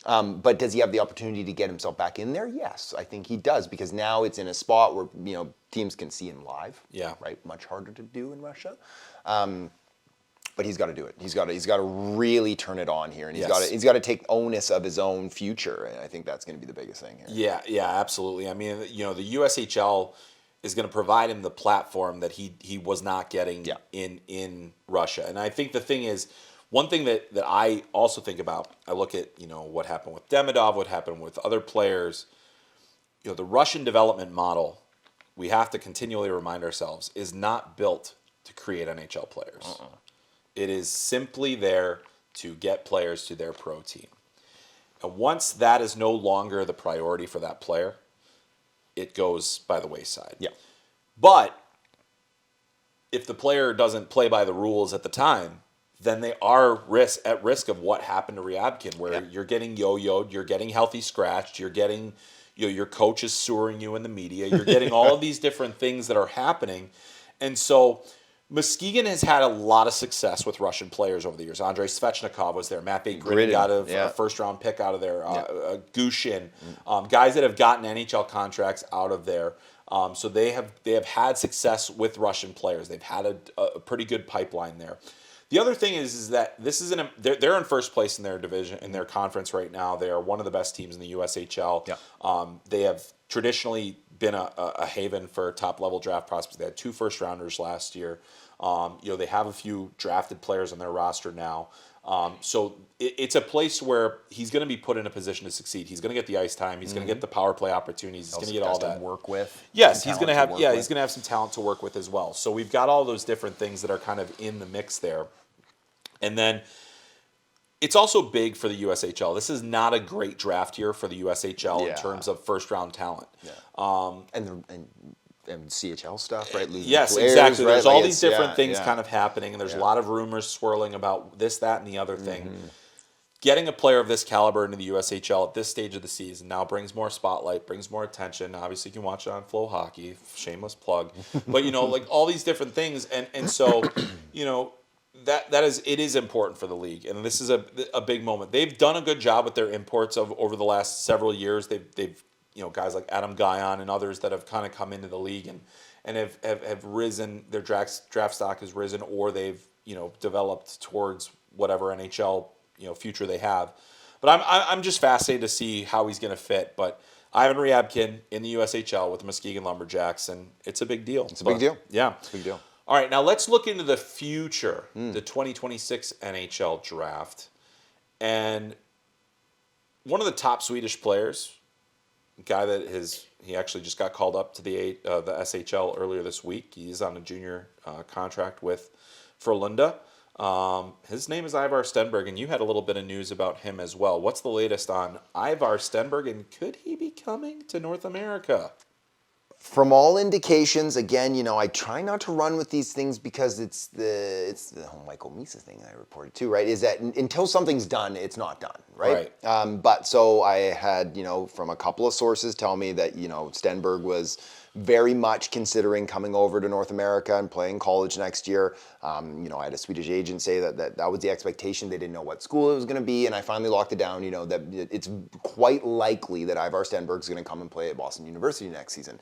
But does he have the opportunity to get himself back in there? Yes, I think he does, because now it's in a spot where teams can see him live. Yeah. Right. Much harder to do in Russia. But he's got to do it. He's got to really turn it on here, and he's got to take onus of his own future. And I think that's going to be the biggest thing here. Yeah, absolutely. I mean, the USHL is going to provide him the platform that he was not getting in Russia. And I think the thing is, one thing that I also think about, I look at what happened with Demidov, what happened with other players. The Russian development model, we have to continually remind ourselves, is not built to create NHL players. It is simply there to get players to their pro team. And once that is no longer the priority for that player, it goes by the wayside. Yeah. But if the player doesn't play by the rules at the time, then they are at risk of what happened to Rabkin, where you're getting yo-yoed, you're getting healthy scratched, you're getting your coach is sewering you in the media, you're getting all of these different things that are happening. And so Muskegon has had a lot of success with Russian players over the years. Andrei Svechnikov was there. Matt Gridden got a first-round pick out of there. Gushin, guys that have gotten NHL contracts out of there. So they have had success with Russian players. They've had a pretty good pipeline there. The other thing is that they're in first place in their division, in their conference right now. They are one of the best teams in the USHL. Yeah. They have traditionally been a haven for top-level draft prospects. They had 2 first-rounders last year. They have a few drafted players on their roster now. So it's a place where he's going to be put in a position to succeed. He's going to get the ice time. He's going to get the power play opportunities. He's going to get all that. To work with. Yes, he's going to have. Yeah, he's going to have some talent to work with as well. So we've got all those different things that are kind of in the mix there, and then. It's also big for the USHL. This is not a great draft year for the USHL in terms of first-round talent. Yeah. And CHL stuff, right? Losing yes, players, exactly. Right? There's all these different things kind of happening, and there's a lot of rumors swirling about this, that, and the other thing. Getting a player of this caliber into the USHL at this stage of the season now brings more spotlight, brings more attention. Obviously, you can watch it on FloHockey, shameless plug. But, like all these different things. And so, it is important for the league, and this is a big moment. They've done a good job with their imports over the last several years. They've guys like Adam Guyon and others that have kind of come into the league and have risen. Their draft stock has risen, or they've developed towards whatever NHL future they have. But I'm just fascinated to see how he's going to fit. But Ivan Rabkin in the USHL with the Muskegon Lumberjacks, and it's a big deal. It's a big deal. Yeah, it's a big deal. All right, now let's look into the future, the 2026 NHL draft. And one of the top Swedish players, a guy that he actually just got called up to the SHL earlier this week. He's on a junior contract with Frölunda. His name is Ivar Stenberg, and you had a little bit of news about him as well. What's the latest on Ivar Stenberg, and could he be coming to North America? From all indications, again, I try not to run with these things because it's the whole Michael Misa thing I reported too, right? Is that until something's done, it's not done, right? But so I had, from a couple of sources tell me that, Stenberg was very much considering coming over to North America and playing college next year. I had a Swedish agent say that was the expectation. They didn't know what school it was going to be, and I finally locked it down, that it's quite likely that Ivar Stenberg is going to come and play at Boston University next season.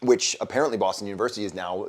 Which apparently Boston University is now,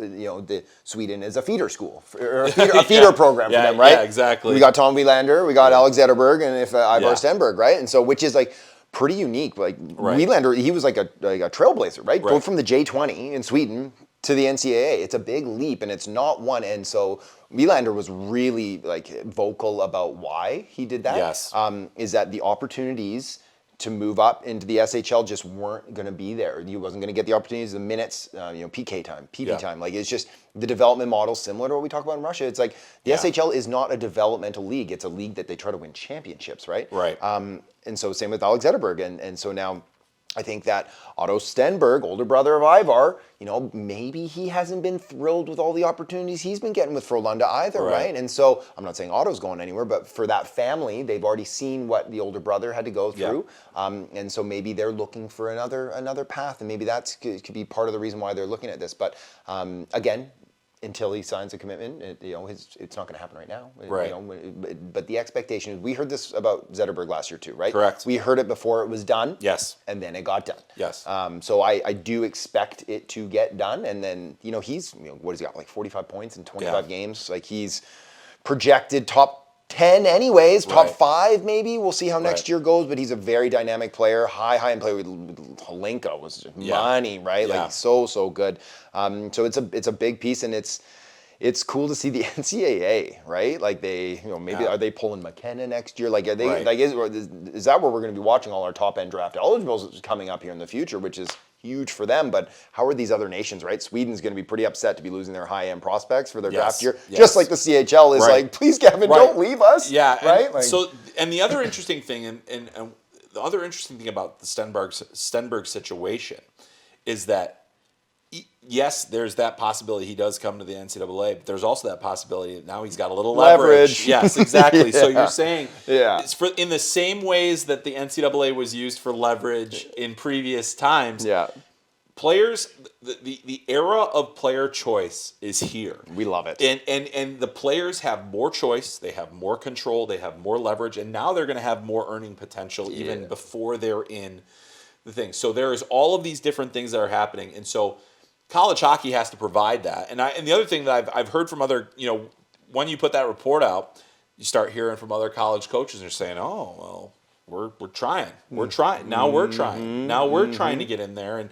Sweden is a feeder school, or a feeder program for them, right? Yeah, exactly. We got Tom Wielander, we got Alex Zetterberg, and Ivar Stenberg, right? And so, which is like pretty unique. Like Wielander, he was like a trailblazer, right? Go from the J20 in Sweden to the NCAA. It's a big leap, and it's not one. And so Wielander was really vocal about why he did that. Yes. Is that the opportunities to move up into the SHL just weren't going to be there. You wasn't going to get the opportunities, the minutes, PK time, PP time. Like, it's just the development model similar to what we talk about in Russia. It's like the SHL is not a developmental league. It's a league that they try to win championships, right? Right. And so same with Alex Zetterberg. And so now I think that Otto Stenberg, older brother of Ivar, maybe he hasn't been thrilled with all the opportunities he's been getting with Frölunda either, right? And so I'm not saying Otto's going anywhere, but for that family, they've already seen what the older brother had to go through. And so maybe they're looking for another path, and maybe that could be part of the reason why they're looking at this. But again, until he signs a commitment, it's not going to happen right now. Right. But the expectation is, we heard this about Zetterberg last year too, right? Correct. We heard it before it was done. Yes. And then it got done. Yes. So I do expect it to get done. And then, he's, what has he got, like 45 points in 25 games? Like, he's projected top 10 anyways, top 5 maybe. We'll see how next year goes, but he's a very dynamic player, high end player. With Holenko was just money, right? Like, so good. So it's a big piece, and it's cool to see the NCAA, right? Like, they, maybe are they pulling McKenna next year? Like, are they like, is that where we're going to be watching all our top end draft eligibles coming up here in the future, which is huge for them? But how are these other nations, right? Sweden's going to be pretty upset to be losing their high-end prospects for their draft year, just like the CHL is like, please, Kevin, don't leave us. Yeah, right. And like, so, and the other interesting thing, and the other interesting thing about the Stenberg situation is that, yes, there's that possibility he does come to the NCAA, but there's also that possibility that now he's got a little leverage. Yes, exactly. So you're saying, it's in the same ways that the NCAA was used for leverage in previous times. Players, the era of player choice is here. We love it. And the players have more choice, they have more control, they have more leverage, and now they're going to have more earning potential even before they're in the thing. So there's all of these different things that are happening, and so college hockey has to provide that. And the other thing that I've heard from other, when you put that report out, you start hearing from other college coaches, and they're saying, "Oh, well, we're trying. We're trying. Now we're trying. Now we're trying to get in there, and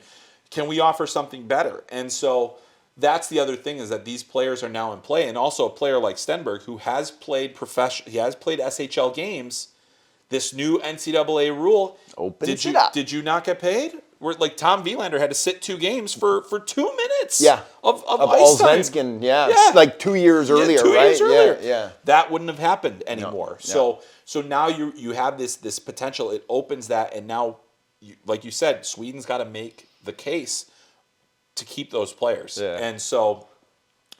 can we offer something better?" And so that's the other thing, is that these players are now in play, and also a player like Stenberg, who has played he has played SHL games. This new NCAA rule opens it up. Did you not get paid? Like, Tom Wielander had to sit 2 games for 2 minutes of ice time. Allsvenskan, like 2 years earlier, 2 right? years earlier. Yeah. That wouldn't have happened anymore. No. So now you have this potential. It opens that, and now, like you said, Sweden's got to make the case to keep those players. And so,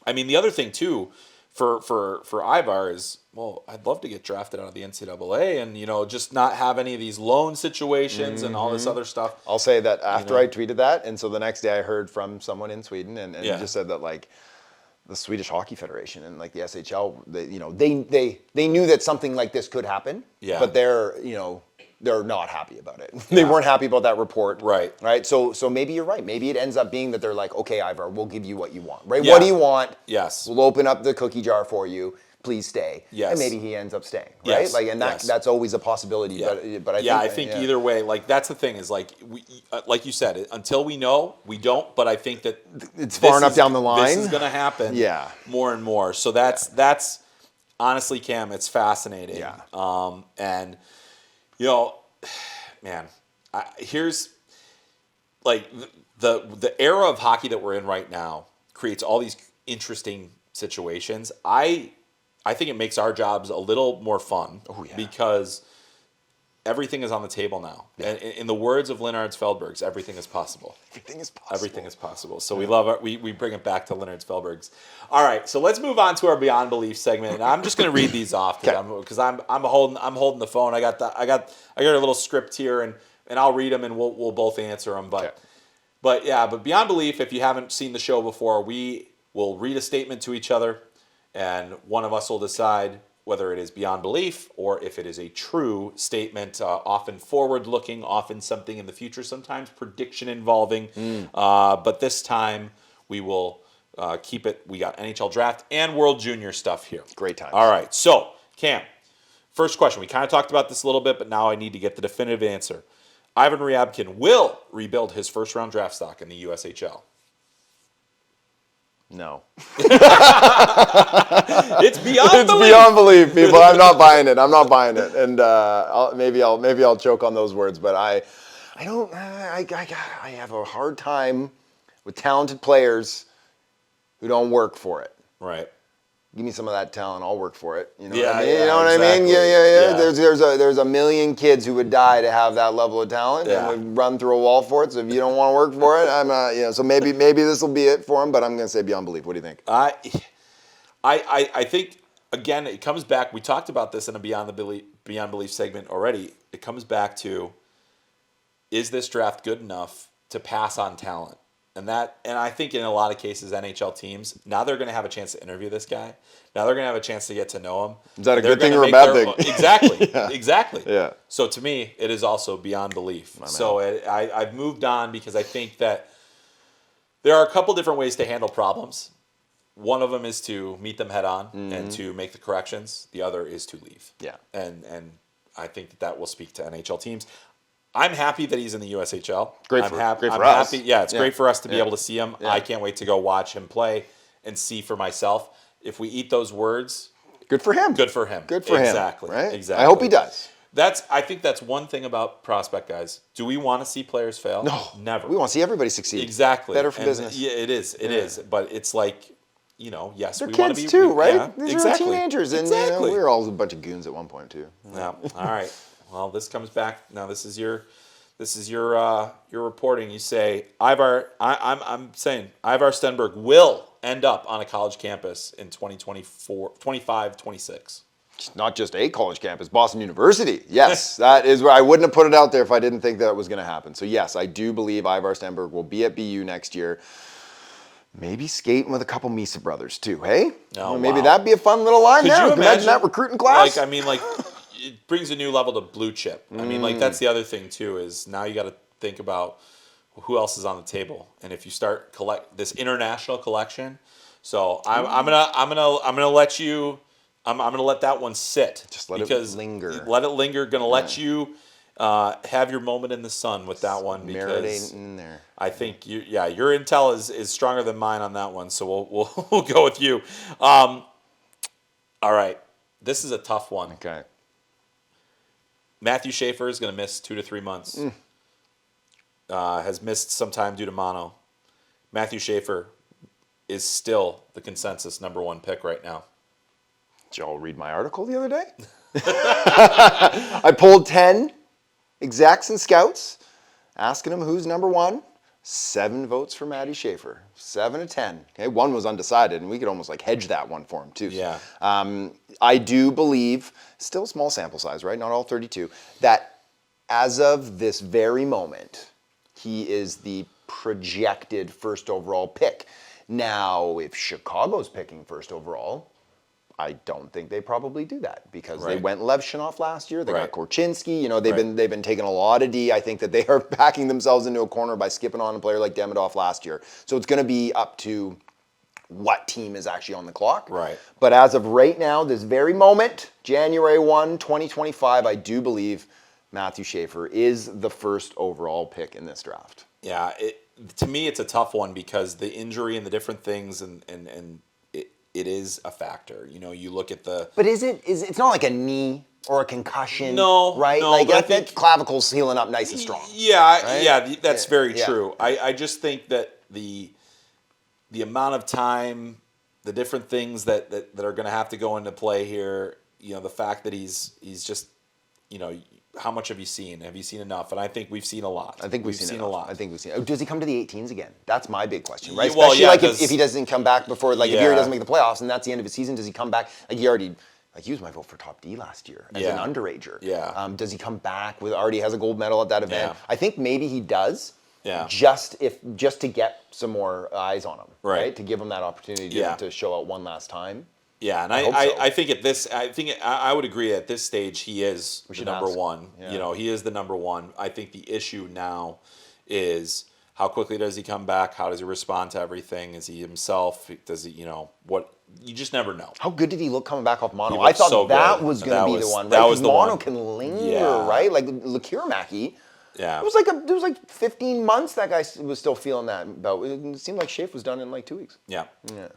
I mean, the other thing too for Ivar is, well, I'd love to get drafted out of the NCAA and, just not have any of these loan situations and all this other stuff. I'll say that after I tweeted that, and so the next day I heard from someone in Sweden and just said that, like, the Swedish Hockey Federation and, like, the SHL, they knew that something like this could happen, but they're not happy about it. They weren't happy about that report. Right. So maybe you're right. Maybe it ends up being that they're like, okay, Ivar, we'll give you what you want. Right? What do you want? Yes. We'll open up the cookie jar for you. Please stay. Yes. And maybe he ends up staying. Right? Like, and that's always a possibility. But I think either way, like, that's the thing, is like, we, like you said, until we know, we don't. But I think that it's far enough down the line. This is going to happen. More and more. So that's honestly, Cam, it's fascinating. And man, here's, like, the era of hockey that we're in right now creates all these interesting situations. I think it makes our jobs a little more fun because everything is on the table now. And in the words of Lennart Feldbergs, everything is possible. Everything is possible. Everything is possible. So we love it. We bring it back to Lennart Feldbergs. All right, so let's move on to our Beyond Belief segment, and I'm just going to read these off because I'm holding the phone. I got a little script here, and I'll read them, and we'll both answer them. But Beyond Belief, if you haven't seen the show before, we will read a statement to each other, and one of us will decide whether it is beyond belief or if it is a true statement, often forward-looking, often something in the future, sometimes prediction involving. But this time we will keep it. We got NHL Draft and World Junior stuff here. Great time. All right. So, Cam, first question. We kind of talked about this a little bit, but now I need to get the definitive answer. Ivan Rabkin will rebuild his first-round draft stock in the USHL. No. It's beyond It's belief. beyond belief, people. I'm not buying it. I'm not buying it. And maybe I'll choke on those words, but I have a hard time with talented players who don't work for it. Right. Give me some of that talent, I'll work for it. You know Yeah, what I mean? yeah, You know what I mean? exactly. Yeah. There's a million kids who would die to have that level of talent Yeah. and would run through a wall for it. So if you don't want to work for it, I'm not. So maybe this will be it for him. But I'm going to say beyond belief. What do you think? I think again it comes back. We talked about this in a beyond belief segment already. It comes back to, is this draft good enough to pass on talent? And I think in a lot of cases, NHL teams, now they're going to have a chance to interview this guy. Now they're going to have a chance to get to know him. Is that a good thing or a bad thing? Exactly. Yeah. Exactly. Yeah. So to me, it is also beyond belief. So I've moved on because I think that there are a couple different ways to handle problems. One of them is to meet them head on and to make the corrections. The other is to leave. Yeah. And I think that will speak to NHL teams. I'm happy that he's in the USHL. Great for us. Happy. Yeah, it's great for us to be able to see him. Yeah. I can't wait to go watch him play and see for myself. If we eat those words, Good for him. good for him. Good for him. Exactly. Right? Exactly. I hope he does. I think that's one thing about prospect guys. Do we want to see players fail? No. Never. We want to see everybody succeed. Exactly. Better for And business. Yeah, it is. It is. But it's like, yes, They're we want kids to be too, right? Yeah, These exactly. are teenagers, and exactly. we were all a bunch of goons at one point too. Yeah. All right. Well, this comes back now. This is your reporting. You say I'm saying Ivar Stenberg will end up on a college campus in 25, 26. Not just a college campus, Boston University. Yes, that is where I wouldn't have put it out there if I didn't think that was going to happen. So yes, I do believe Ivar Stenberg will be at BU next year. Maybe skating with a couple Misa brothers too, hey? Oh, Maybe wow. that'd be a fun little line Could there. you Imagine that recruiting class? It brings a new level to blue chip. I mean, that's the other thing too, is now you got to think about who else is on the table, and if you start collect this international collection. So I'm gonna let you. I'm gonna let that one sit. Just let it linger. Let it linger. Gonna let you have your moment in the sun with that one, because Marinating in there. I think your intel is stronger than mine on that one. So we'll go with you. All right, this is a tough one. Okay. Matthew Schaefer is going to miss 2 to 3 months. Has missed some time due to mono. Matthew Schaefer is still the consensus #1 pick right now. Did y'all read my article the other day? I pulled 10 execs and scouts, asking them who's #1. 7 votes for Matty Schaefer. 7 to 10. Okay, 1 was undecided, and we could almost hedge that one for him too. Yeah. I do believe, still small sample size, right? Not all 32. That as of this very moment, he is the projected first overall pick. Now, if Chicago's picking first overall, I don't think they probably do that, because they went Levshunov last year. They got Korchinski. They've been taking a lot of D. I think that they are backing themselves into a corner by skipping on a player like Demidov last year. So it's going to be up to what team is actually on the clock. Right. But as of right now, this very moment, January 1, 2025, I do believe Matthew Schaefer is the first overall pick in this draft. Yeah. To me, it's a tough one, because the injury and the different things and it is a factor. You look at the... But it's not like a knee or a concussion, no, right? No, like I that think clavicle's healing up nice and strong. Yeah, right? yeah, that's very Yeah. true. I just think that the amount of time, the different things that are going to have to go into play here, the fact that he's just, how much have you seen? Have you seen enough? And I think we've seen a lot. I think we've seen a lot. I think we've seen. Does he come to the 18s again? That's my big question, right? Well, Especially if he doesn't come back before, if he doesn't make the playoffs and that's the end of his season, does he come back? He was my vote for top D last year as an underager. Yeah. Does he come back with already has a gold medal at that event? Yeah. I think maybe he does. Yeah. Just to get some more eyes on him, right? To give him that opportunity to show out one last time. Yeah, and I think I would agree at this stage he is the #1. Yeah. He is the #1. I think the issue now is how quickly does he come back? How does he respond to everything? Is he himself? Does he, what? You just never know. How good did he look coming back off mono? I thought so that good. was going to be the one, right? That was the mono one. can linger, right? Like Lakiramaki, Yeah. It was like 15 months that guy was still feeling that belt. It seemed like Shafe was done in like 2 weeks. Yeah. Yeah.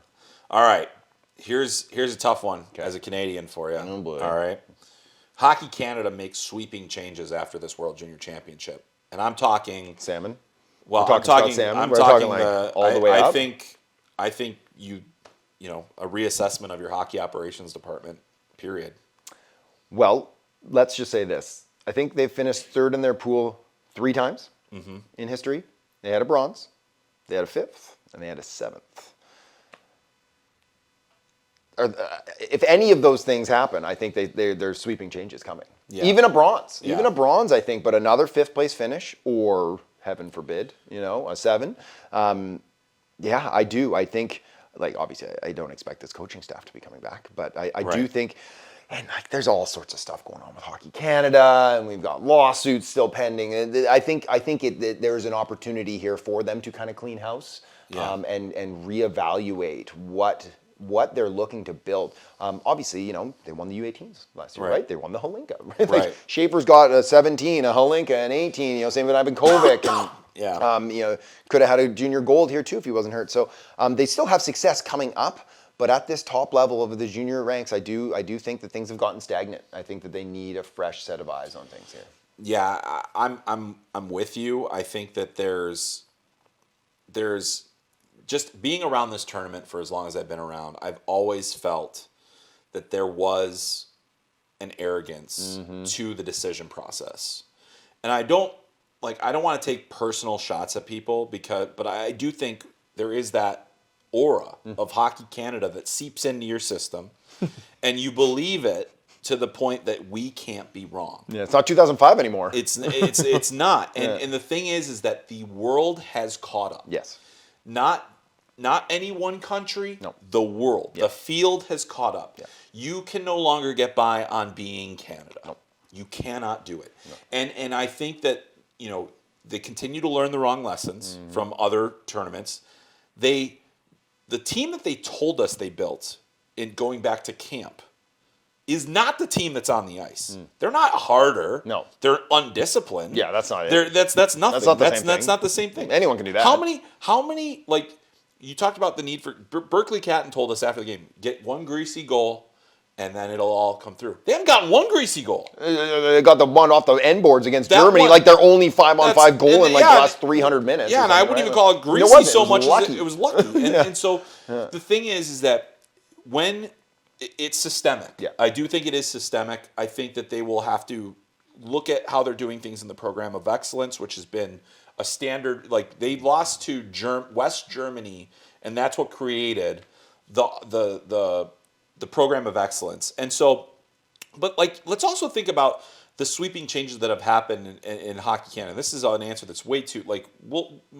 All right. Here's a tough one as a Canadian for you. Oh, boy. All right. Hockey Canada makes sweeping changes after this World Junior Championship, and I'm talking Salmon. Well, We're talking Scott Salmon? We're talking, like, all the way I up? I think a reassessment of your hockey operations department. Period. Well, let's just say this. I think they've finished third in their pool 3 times in history. They had a bronze, they had a 5th, and they had a 7th. If any of those things happen, I think there's sweeping changes coming. Yeah. Even a bronze. Yeah. Even a bronze, I think, but another 5th place finish, or heaven forbid, a 7. Yeah, I do. I think, like, obviously, I don't expect this coaching staff to be coming back, but I do think, and like, there's all sorts of stuff going on with Hockey Canada, and we've got lawsuits still pending. I think there's an opportunity here for them to kind of clean house, and reevaluate what they're looking to build. Obviously, they won the U18s last year, right? They won the Holinka. Right? Like, Schaefer's got a 17, a Holinka, an 18. Same with Ivan Kovic, and could have had a junior gold here too if he wasn't hurt. So they still have success coming up, but at this top level of the junior ranks, I do think that things have gotten stagnant. I think that they need a fresh set of eyes on things here. Yeah, I'm with you. I think that there's just being around this tournament for as long as I've been around, I've always felt that there was an arrogance to the decision process. And I don't want to take personal shots at people but I do think there is that aura of Hockey Canada that seeps into your system and you believe it to the point that we can't be wrong. Yeah, it's not 2005 anymore. It's not. And the thing is that the world has caught up. Yes. Not any one country, no. The world. Yeah. The field has caught up. Yeah. You can no longer get by on being Canada. No. You cannot do it. No. And I think that, they continue to learn the wrong lessons from other tournaments. The team that they told us they built in going back to camp is not the team that's on the ice. They're not harder. No. They're undisciplined. Yeah, that's not it. That's nothing. That's not the same thing. Anyone can do that. How many like you talked about the need for Berkeley Catton told us after the game, get one greasy goal and then it'll all come through. They haven't gotten one greasy goal. They got the one off the end boards against Germany, like their only 5-on-5 goal in the last 300 minutes. Yeah, and I wouldn't even call it greasy so much as it was lucky. And so the thing is that when it's systemic. Yeah. I do think it is systemic. I think that they will have to look at how they're doing things in the program of excellence, which has been a standard. Like, they lost to West Germany, and that's what created the program of excellence. And so, but like, let's also think about the sweeping changes that have happened in Hockey Canada. This is an answer that's way too, like,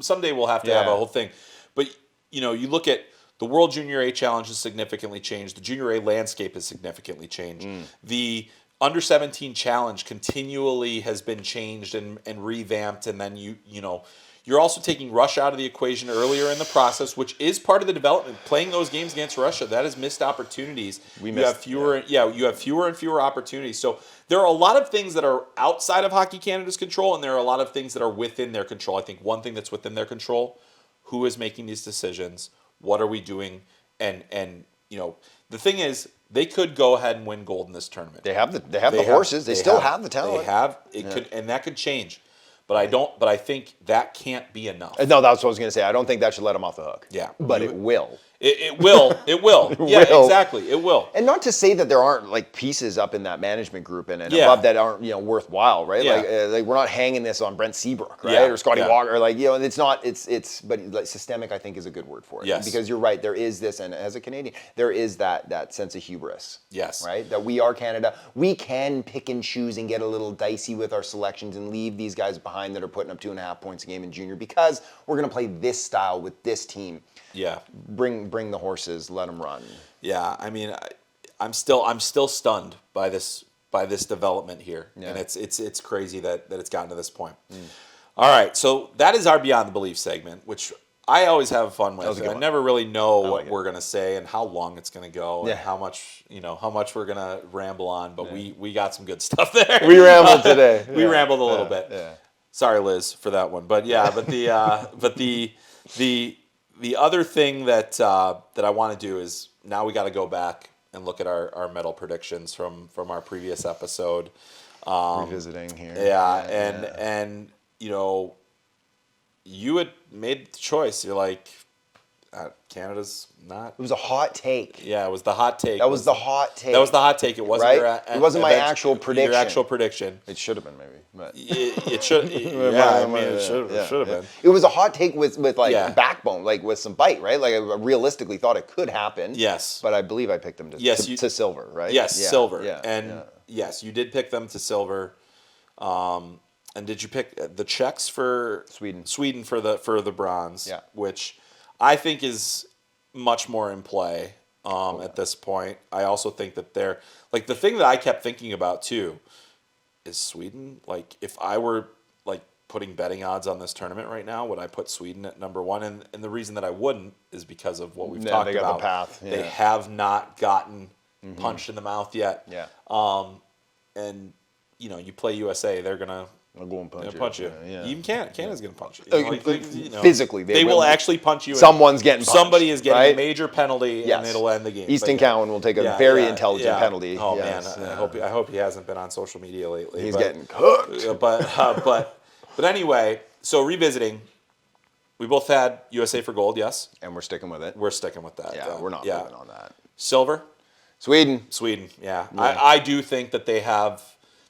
someday we'll have to have a whole thing. But you look at the World Junior A Challenge has significantly changed. The Junior A landscape has significantly changed. The Under 17 Challenge continually has been changed and revamped. And then you're also taking Russia out of the equation earlier in the process, which is part of the development. Playing those games against Russia, that is missed opportunities. You have fewer and fewer opportunities. So there are a lot of things that are outside of Hockey Canada's control, and there are a lot of things that are within their control. I think one thing that's within their control: who is making these decisions? What are we doing? And the thing is, they could go ahead and win gold in this tournament. They have the horses. They still have the talent. They have could, and that could change. But I think that can't be enough. No, that's what I was going to say. I don't think that should let them off the hook. Yeah, but it will. It will. It will. Yeah, exactly. It will. And not to say that there aren't like pieces up in that management group and above that aren't worthwhile, right? Yeah. Like we're not hanging this on Brent Seabrook, right? Or Scotty Walker, it's not. It's but like systemic, I think, is a good word for it. Yes. Because you're right. There is this, and as a Canadian, there is that sense of hubris. Yes. Right. That we are Canada. We can pick and choose and get a little dicey with our selections and leave these guys behind that are putting up 2.5 points a game in junior because we're going to play this style with this team. Yeah. Bring the horses, let them run. Yeah, I mean, I'm still stunned by this development here, and it's crazy that it's gotten to this point. All right, so that is our Beyond the Belief segment, which I always have fun with. I never really know what we're gonna say and how long it's gonna go and how much we're gonna ramble on, but we got some good stuff there. We rambled today. We rambled a little bit. Yeah. Sorry, Liz, for that one. But yeah, but the other thing that that I want to do is now we got to go back and look at our medal predictions from our previous episode. Revisiting here. And you know, you had made the choice. You're like, Canada's not. It was a hot take. Yeah, it was the hot take. That was the hot take. That was the hot take. It wasn't right? It wasn't my actual prediction. Your actual prediction. It should have been maybe, but it should. Yeah, I mean, it should have been. It was a hot take with like backbone, like with some bite, right? Like I realistically thought it could happen. Yes. But I believe I picked them to silver, right? Yes, silver. Yeah. And yes, you did pick them to silver. And did you pick the Czechs for Sweden? Sweden for the bronze. Yeah. Which I think is much more in play at this point. I also think that they're like the thing that I kept thinking about too is Sweden. Like if I were like putting betting odds on this tournament right now, would I put Sweden at number one? And the reason that I wouldn't is because of what we've talked they got about. The path. Yeah. They have not gotten punched in the mouth yet. Yeah. And you know, you play USA, they're gonna. I'll go and punch you. Yeah. Even Canada's going to punch you. Physically, they will actually punch you. Someone's getting punched. Somebody is getting right? a major penalty, and it'll end the game. Easton Cowan will take a very intelligent penalty. Oh man, I hope he hasn't been on social media lately. He's getting cooked. But anyway, so revisiting, we both had USA for gold, yes, and we're sticking with it. We're sticking with that. Yeah, we're not moving on that. Silver, Sweden. Yeah. I do think that they have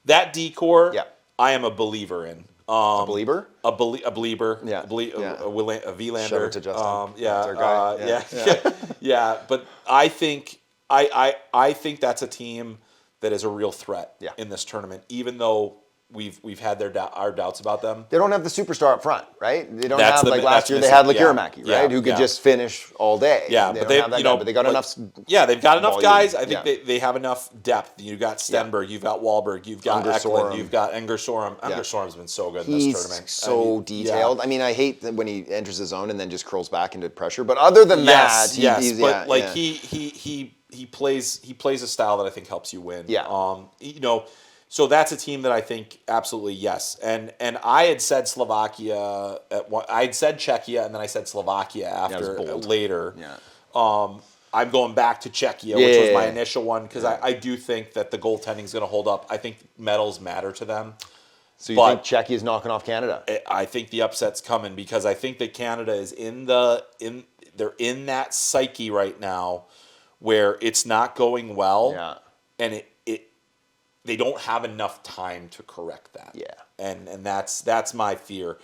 that decor. Yeah. I am a believer in. A believer? A believer. Yeah. A Vilander. Shout out to Justin. Yeah. That's our guy. Yeah. But I think I think that's a team that is a real threat in this tournament, even though we've had our doubts about them. They don't have the superstar up front, right? They don't have like last year they had Lakiramaki, right? Who could just finish all day. Yeah, but they got enough. Yeah, they've got enough volume. guys. I think they have enough depth. You've got Stenberg, you've got Wahlberg, you've got Eklund, you've got Engersorum. Engersorum's been so good in this tournament. He's so detailed. I mean, I hate when he enters the zone and then just curls back into pressure. But other than that, he plays a style that I think helps you win. Yeah. So that's a team that I think absolutely yes. And I had said Slovakia I had said Czechia and then I said Slovakia after later. Yeah. I'm going back to Czechia, which was my initial one because I do think that the goaltending is going to hold up. I think medals matter to them. So you think Czechia is knocking off Canada? I think the upset's coming because I think that Canada is they're in that psyche right now where it's not going well, and they don't have enough time to correct that. Yeah. And that's my fear.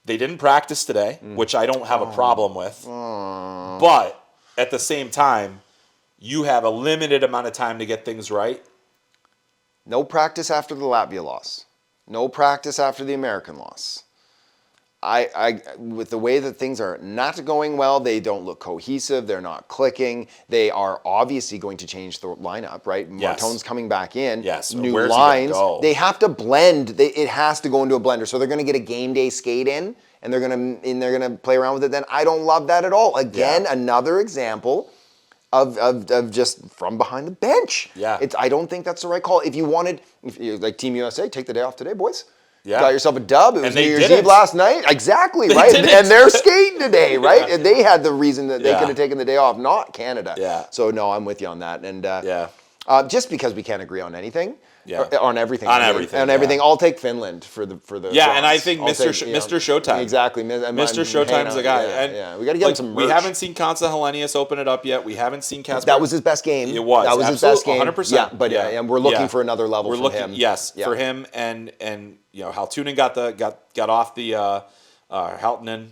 They didn't practice today, which I don't have a problem with. But at the same time, you have a limited amount of time to get things right. No practice after the Latvia loss. No practice after the American loss. I with the way that things are not going well, they don't look cohesive. They're not clicking. They are obviously going to change the lineup, right? Yes. Martone's coming back in. Yes. New Where's lines. He gonna go? They have to blend. It has to go into a blender. So they're going to get a game day skate in, and they're going to play around with it. Then I don't love that at all. Again, another example of just from behind the bench. Yeah. I don't think that's the right call. If you like Team USA, take the day off today, boys. Yeah. Got yourself a dub. It was New Year's didn't. Eve last night. Exactly, They right? didn't. And they're skating today, right? And they had the reason that they could have taken the day off, not Canada. Yeah. So, no, I'm with you on that. And just because we can't agree on anything, on everything. I'll take Finland for the Yeah, and I think Mr. Showtime. Exactly. Mr. Showtime's the guy. Yeah, we got to get him some merch. We haven't seen Kansa Helenius open it up yet. We haven't seen Kasper. That was his best game. It was. That was his best game. 100%. Yeah, but and we're looking for another level from him. Yes, for him and Haltunen got off the Haltunen.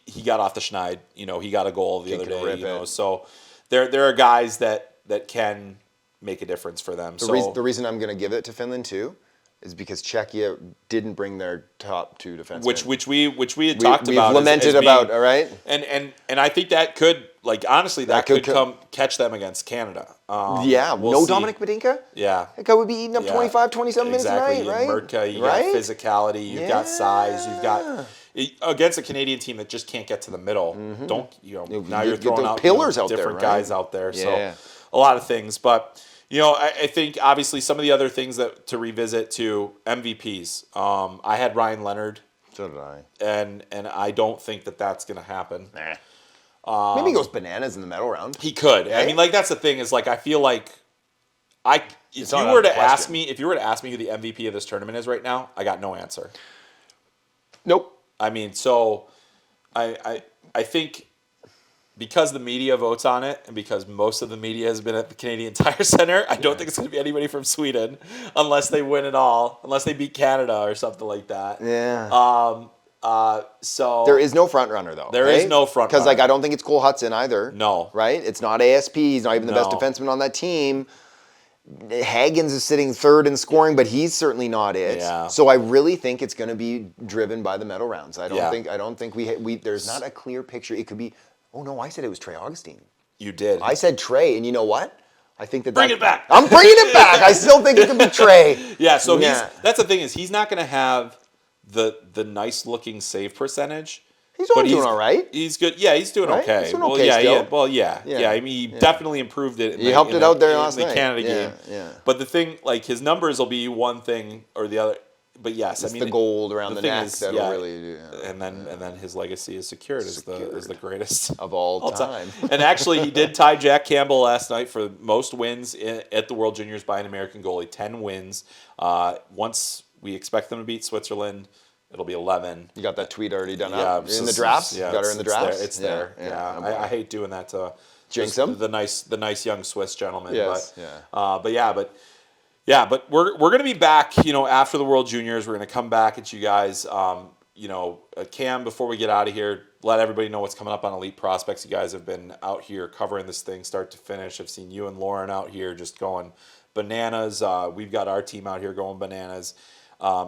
He got off the Schneid. He got a goal the other day. So there are guys that can make a difference for them. The reason I'm going to give it to Finland too is because Czechia didn't bring their top two defensemen. Which we had talked about. We've lamented about, all right? And I think that could, honestly, that could come catch them against Canada. We'll no see. Dominic Badinka? Yeah. That guy would be eating up 25, 27 minutes a night, right? Murtka, you got physicality, you've got size, you've got... Against a Canadian team that just can't get to the middle, now you're throwing out pillars out there, different right? guys out there. So a lot of things. But, I think obviously some of the other things that to revisit to MVPs. I had Ryan Leonard, So did I. and I don't think that that's going to happen. Maybe he goes bananas in the medal round. He could. I Hey? mean, like that's the thing is like I feel like if not you out were of the to ask question. me who the MVP of this tournament is right now, I got no answer. Nope. I mean, so I think because the media votes on it and because most of the media has been at the Canadian Tire Center, I don't think it's going to be anybody from Sweden unless they win it all, unless they beat Canada or something like that. Yeah. So There is no front runner though. There is no front because like runner. I don't think it's Cole Hudson either. No. Right? It's not ASP. He's not even the best No. defenseman on that team. Hagens is sitting third in scoring, but he's certainly not it. Yeah. So I really think it's going to be driven by the medal rounds. I don't Yeah. think we there's not a clear picture. It could be. Oh no, I said it was Trey Augustine. you did. I said Trey, and you know what? I think that Bring it back. I'm bringing it back. I still think it could be Trey. Yeah, so that's the thing is he's not going to have the nice looking save percentage. He's but only doing all right. He's good. Yeah, he's doing Right? okay. He's doing well, okay yeah, still. yeah. I mean, he definitely improved it. He helped it out there last in the night. Canada Yeah, game. yeah. But the thing, like his numbers will be one thing or the other. But yes, It's I mean the gold around the thing neck is, that'll really do. and then his legacy is secured as the greatest Of all time. And actually, he did tie Jack Campbell last night for most wins at the World Juniors by an American goalie. 10 wins. Once we expect them to beat Switzerland, it'll be 11. You got that tweet already done Yeah, up? In the drafts? Yeah, you got her in the drafts? It's there. Yeah. I hate doing that to Jinx just him? the nice young Swiss gentleman. Yes, but we're going to be back, after the World Juniors. We're going to come back at you guys. Cam, before we get out of here, let everybody know what's coming up on Elite Prospects. You guys have been out here covering this thing start to finish. I've seen you and Lauren out here just going bananas. We've got our team out here going bananas.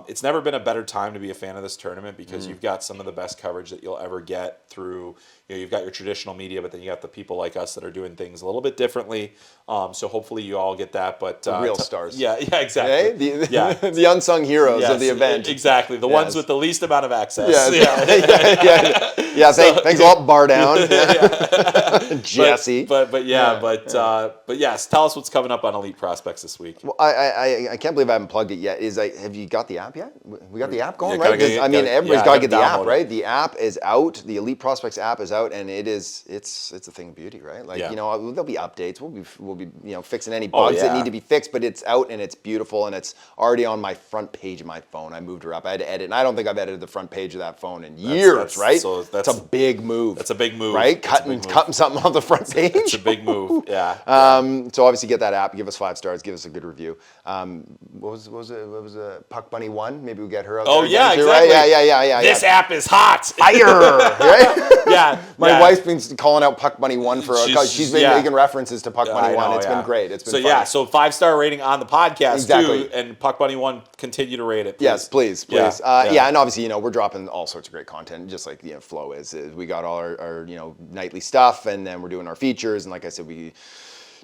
It's never been a better time to be a fan of this tournament because you've got some of the best coverage that you'll ever get through, you've got your traditional media, but then you got the people like us that are doing things a little bit differently. So hopefully you all get that. But The real stars. Yeah, exactly. The unsung heroes of the event. Exactly. The ones with the least amount of access. Yes. Yeah, thanks a lot, Bar Down. Jesse. But yes, tell us what's coming up on Elite Prospects this week. Well, I can't believe I haven't plugged it yet. Have you got the app yet? We got the app going, Yeah, right? 'Cause, everybody's got to get the app, download it. right? The app is out. The Elite Prospects app is out, and it's a thing of beauty, right? Like, there'll be updates. We'll be fixing any bugs that need to be fixed, but it's out and it's beautiful and it's already on my front page of my phone. I moved her up. I had to edit, and I don't think I've edited the front page of that phone in years, right? So that's a big move. That's a big move, right? Cutting something off the front page. It's a big move. Yeah. So obviously get that app. Give us 5 stars. Give us a good review. What was it? Puck Bunny 1. Maybe we get her out there. Oh yeah, too, exactly. Right? Yeah. This app is hot. Fire, right? Yeah. My wife's been calling out Puck Bunny 1 for she's been yeah. making references to Puck Bunny 1. It's been great. It's been fun. So 5-star rating on the podcast Exactly. too, and Puck Bunny 1 continue to rate it. Please. Yes, please. Yeah. And obviously, we're dropping all sorts of great content, just like Flo is. We got all our nightly stuff, and then we're doing our features, and like I said, we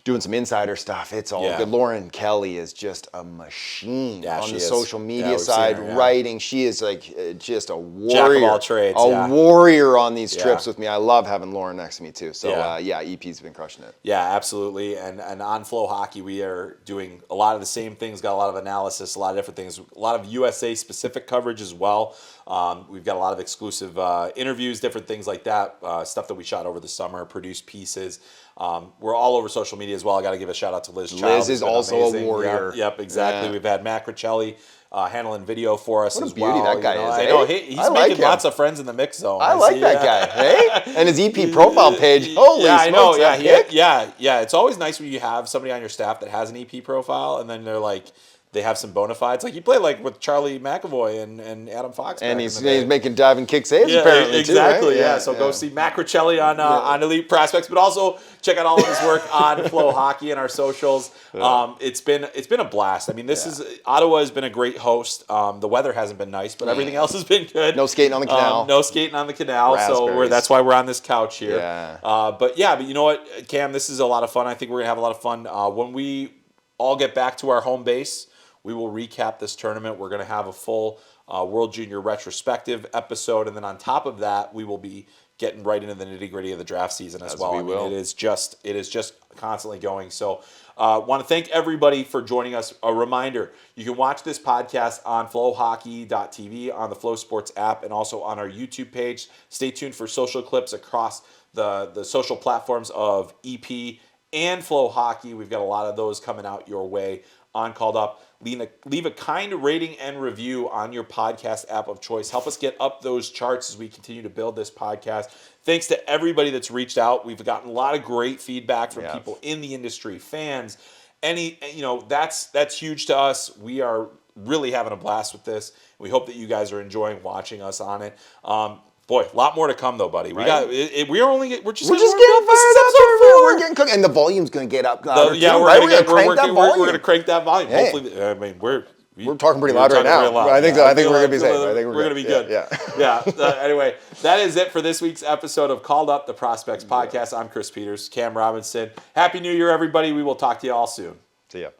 doing some insider stuff. It's all good. Lauren Kelly is just a machine on the social media side, writing. She is like just a warrior. Jack of all trades. Warrior on these trips with me. I love having Lauren next to me too. So EP's been crushing it. Yeah, absolutely. And on FloHockey, we are doing a lot of the same things. Got a lot of analysis, a lot of different things, a lot of USA specific coverage as well. We've got a lot of exclusive interviews, different things like that, stuff that we shot over the summer, produced pieces. We're all over social media as well. I got to give a shout out to Liz Child. Liz is also amazing. A warrior. Yep, exactly. Yeah. We've had Matt Crichelli handling video for us as well. What a beauty that guy is. I know. He's making lots of friends in the mix zone. I like that guy. Hey? And his EP profile page. Holy smokes. I know. Yeah. It's always nice when you have somebody on your staff that has an EP profile, and then they're like, they have some bona fides. Like, he played with Charlie McAvoy and Adam Fox. And he's making dive and kick saves apparently exactly, too, right? Yeah. So go see Matt Crichelli on Elite Prospects, but also check out all of his work on FloHockey and our socials. It's been a blast. I mean, Ottawa has been a great host. The weather hasn't been nice, but everything else has been good. No skating on the canal. So that's why we're on this couch here. Yeah. But you know what, Cam? This is a lot of fun. I think we're gonna have a lot of fun when we all get back to our home base. We will recap this tournament. We're going to have a full World Junior retrospective episode. And then on top of that, we will be getting right into the nitty gritty of the draft season as well. we I mean, will. it is just constantly going. So, want to thank everybody for joining us. A reminder: you can watch this podcast on FloHockey.tv, on the Flow Sports app, and also on our YouTube page. Stay tuned for social clips across the social platforms of EP and Flow Hockey. We've got a lot of those coming out your way on Called Up. Leave a kind rating and review on your podcast app of choice. Help us get up those charts as we continue to build this podcast. Thanks to everybody that's reached out. We've gotten a lot of great feedback from people in the industry, fans. That's huge to us. We are really having a blast with this. We hope that you guys are enjoying watching us on it. Boy, a lot more to come though, buddy. Right? We're just getting fired up. We're getting cooked, and the volume's going to get up. We're going to crank that volume. Hey. Hopefully, I mean, we're talking pretty loud right now. I think we're going to be safe. I think we're going to be good. Yeah. Anyway, that is it for this week's episode of Called Up, the Prospects Podcast. I'm Chris Peters, Cam Robinson. Happy New Year, everybody. We will talk to you all soon. See ya.